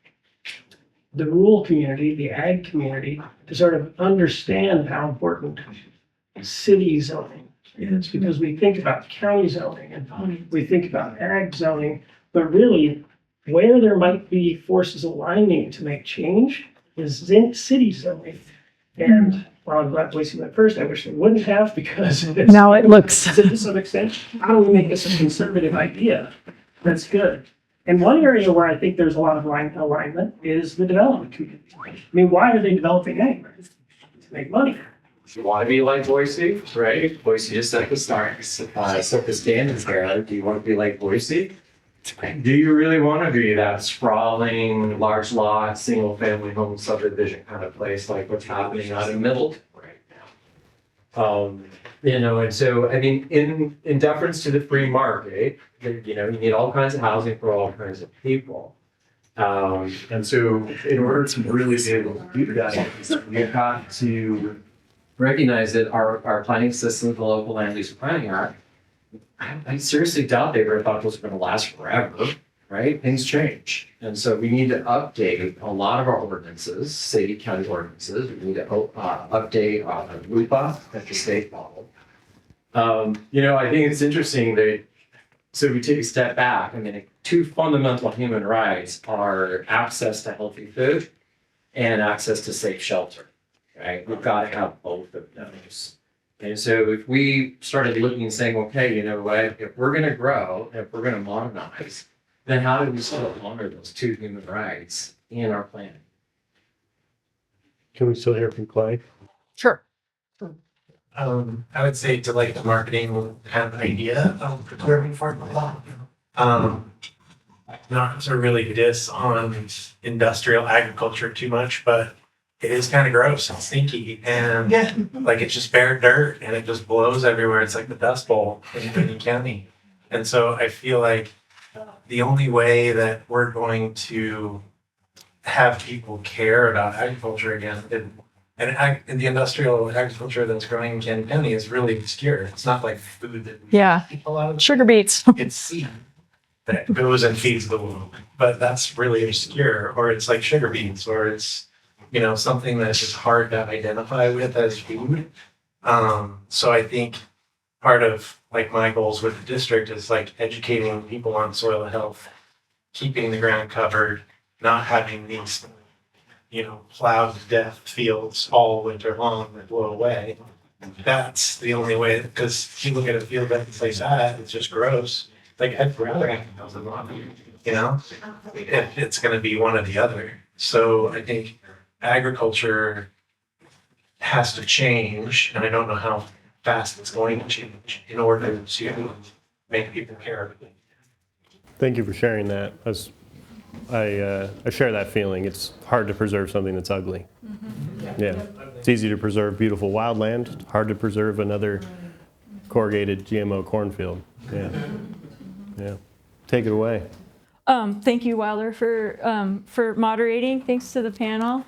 the rural community, the ag community, to sort of understand how important city zoning is, because we think about county zoning and we think about ag zoning, but really where there might be forces aligning to make change is in city zoning. And while I'm glad Boise went first, I wish they wouldn't have, because Now it looks. to some extent, how do we make this a conservative idea that's good? And one area where I think there's a lot of alignment is the development community. Why are they developing anyway? To make money. You want to be like Boise, right? Boise just set the start, set the standards there. Do you want to be like Boise? Do you really want to be that sprawling, large lot, single family home subdivision kind of place like what's happening out in Middleton right now? And so, in deference to the free market, you need all kinds of housing for all kinds of people. And so in order to really be able to do that, we've got to recognize that our planning system, the local land use planning act, I seriously doubt they ever thought those were going to last forever, right? Things change. And so we need to update a lot of our ordinances, city, county ordinances. We need to update our RUPA at the state level. I think it's interesting that, so we take a step back. 2 fundamental human rights are access to healthy food and access to safe shelter, right? We've got to have both of those. And so if we started looking and saying, okay, you know what, if we're going to grow, if we're going to modernize, then how do we still honor those 2 human rights in our planning? Can we still hear from Clay? Sure. I would say to like the marketing kind of idea of preserving farmland. Not to really diss on industrial agriculture too much, but it is kind of gross and stinky, and like it's just bare dirt and it just blows everywhere. It's like the Dust Bowl in Union County. And so I feel like the only way that we're going to have people care about agriculture again, and the industrial agriculture that's growing in Canyon County is really obscure. It's not like food that we eat a lot of. Sugar beets. It's seed that goes and feeds the world, but that's really obscure. Or it's like sugar beets, or it's something that's just hard to identify with as food. So I think part of like my goals with the district is like educating people on soil health, keeping the ground covered, not having these plowed to death fields all winter long that blow away. That's the only way, because if you look at a field that's like that, it's just gross. Like I'd rather have a lawn, it's going to be one or the other. So I think agriculture has to change, and I don't know how fast it's going to change in order to make people care. Thank you for sharing that. I share that feeling. It's hard to preserve something that's ugly. Yeah. It's easy to preserve beautiful wildland, hard to preserve another corrugated GMO cornfield. Yeah. Yeah. Take it away. Thank you, Wilder, for moderating. Thanks to the panel.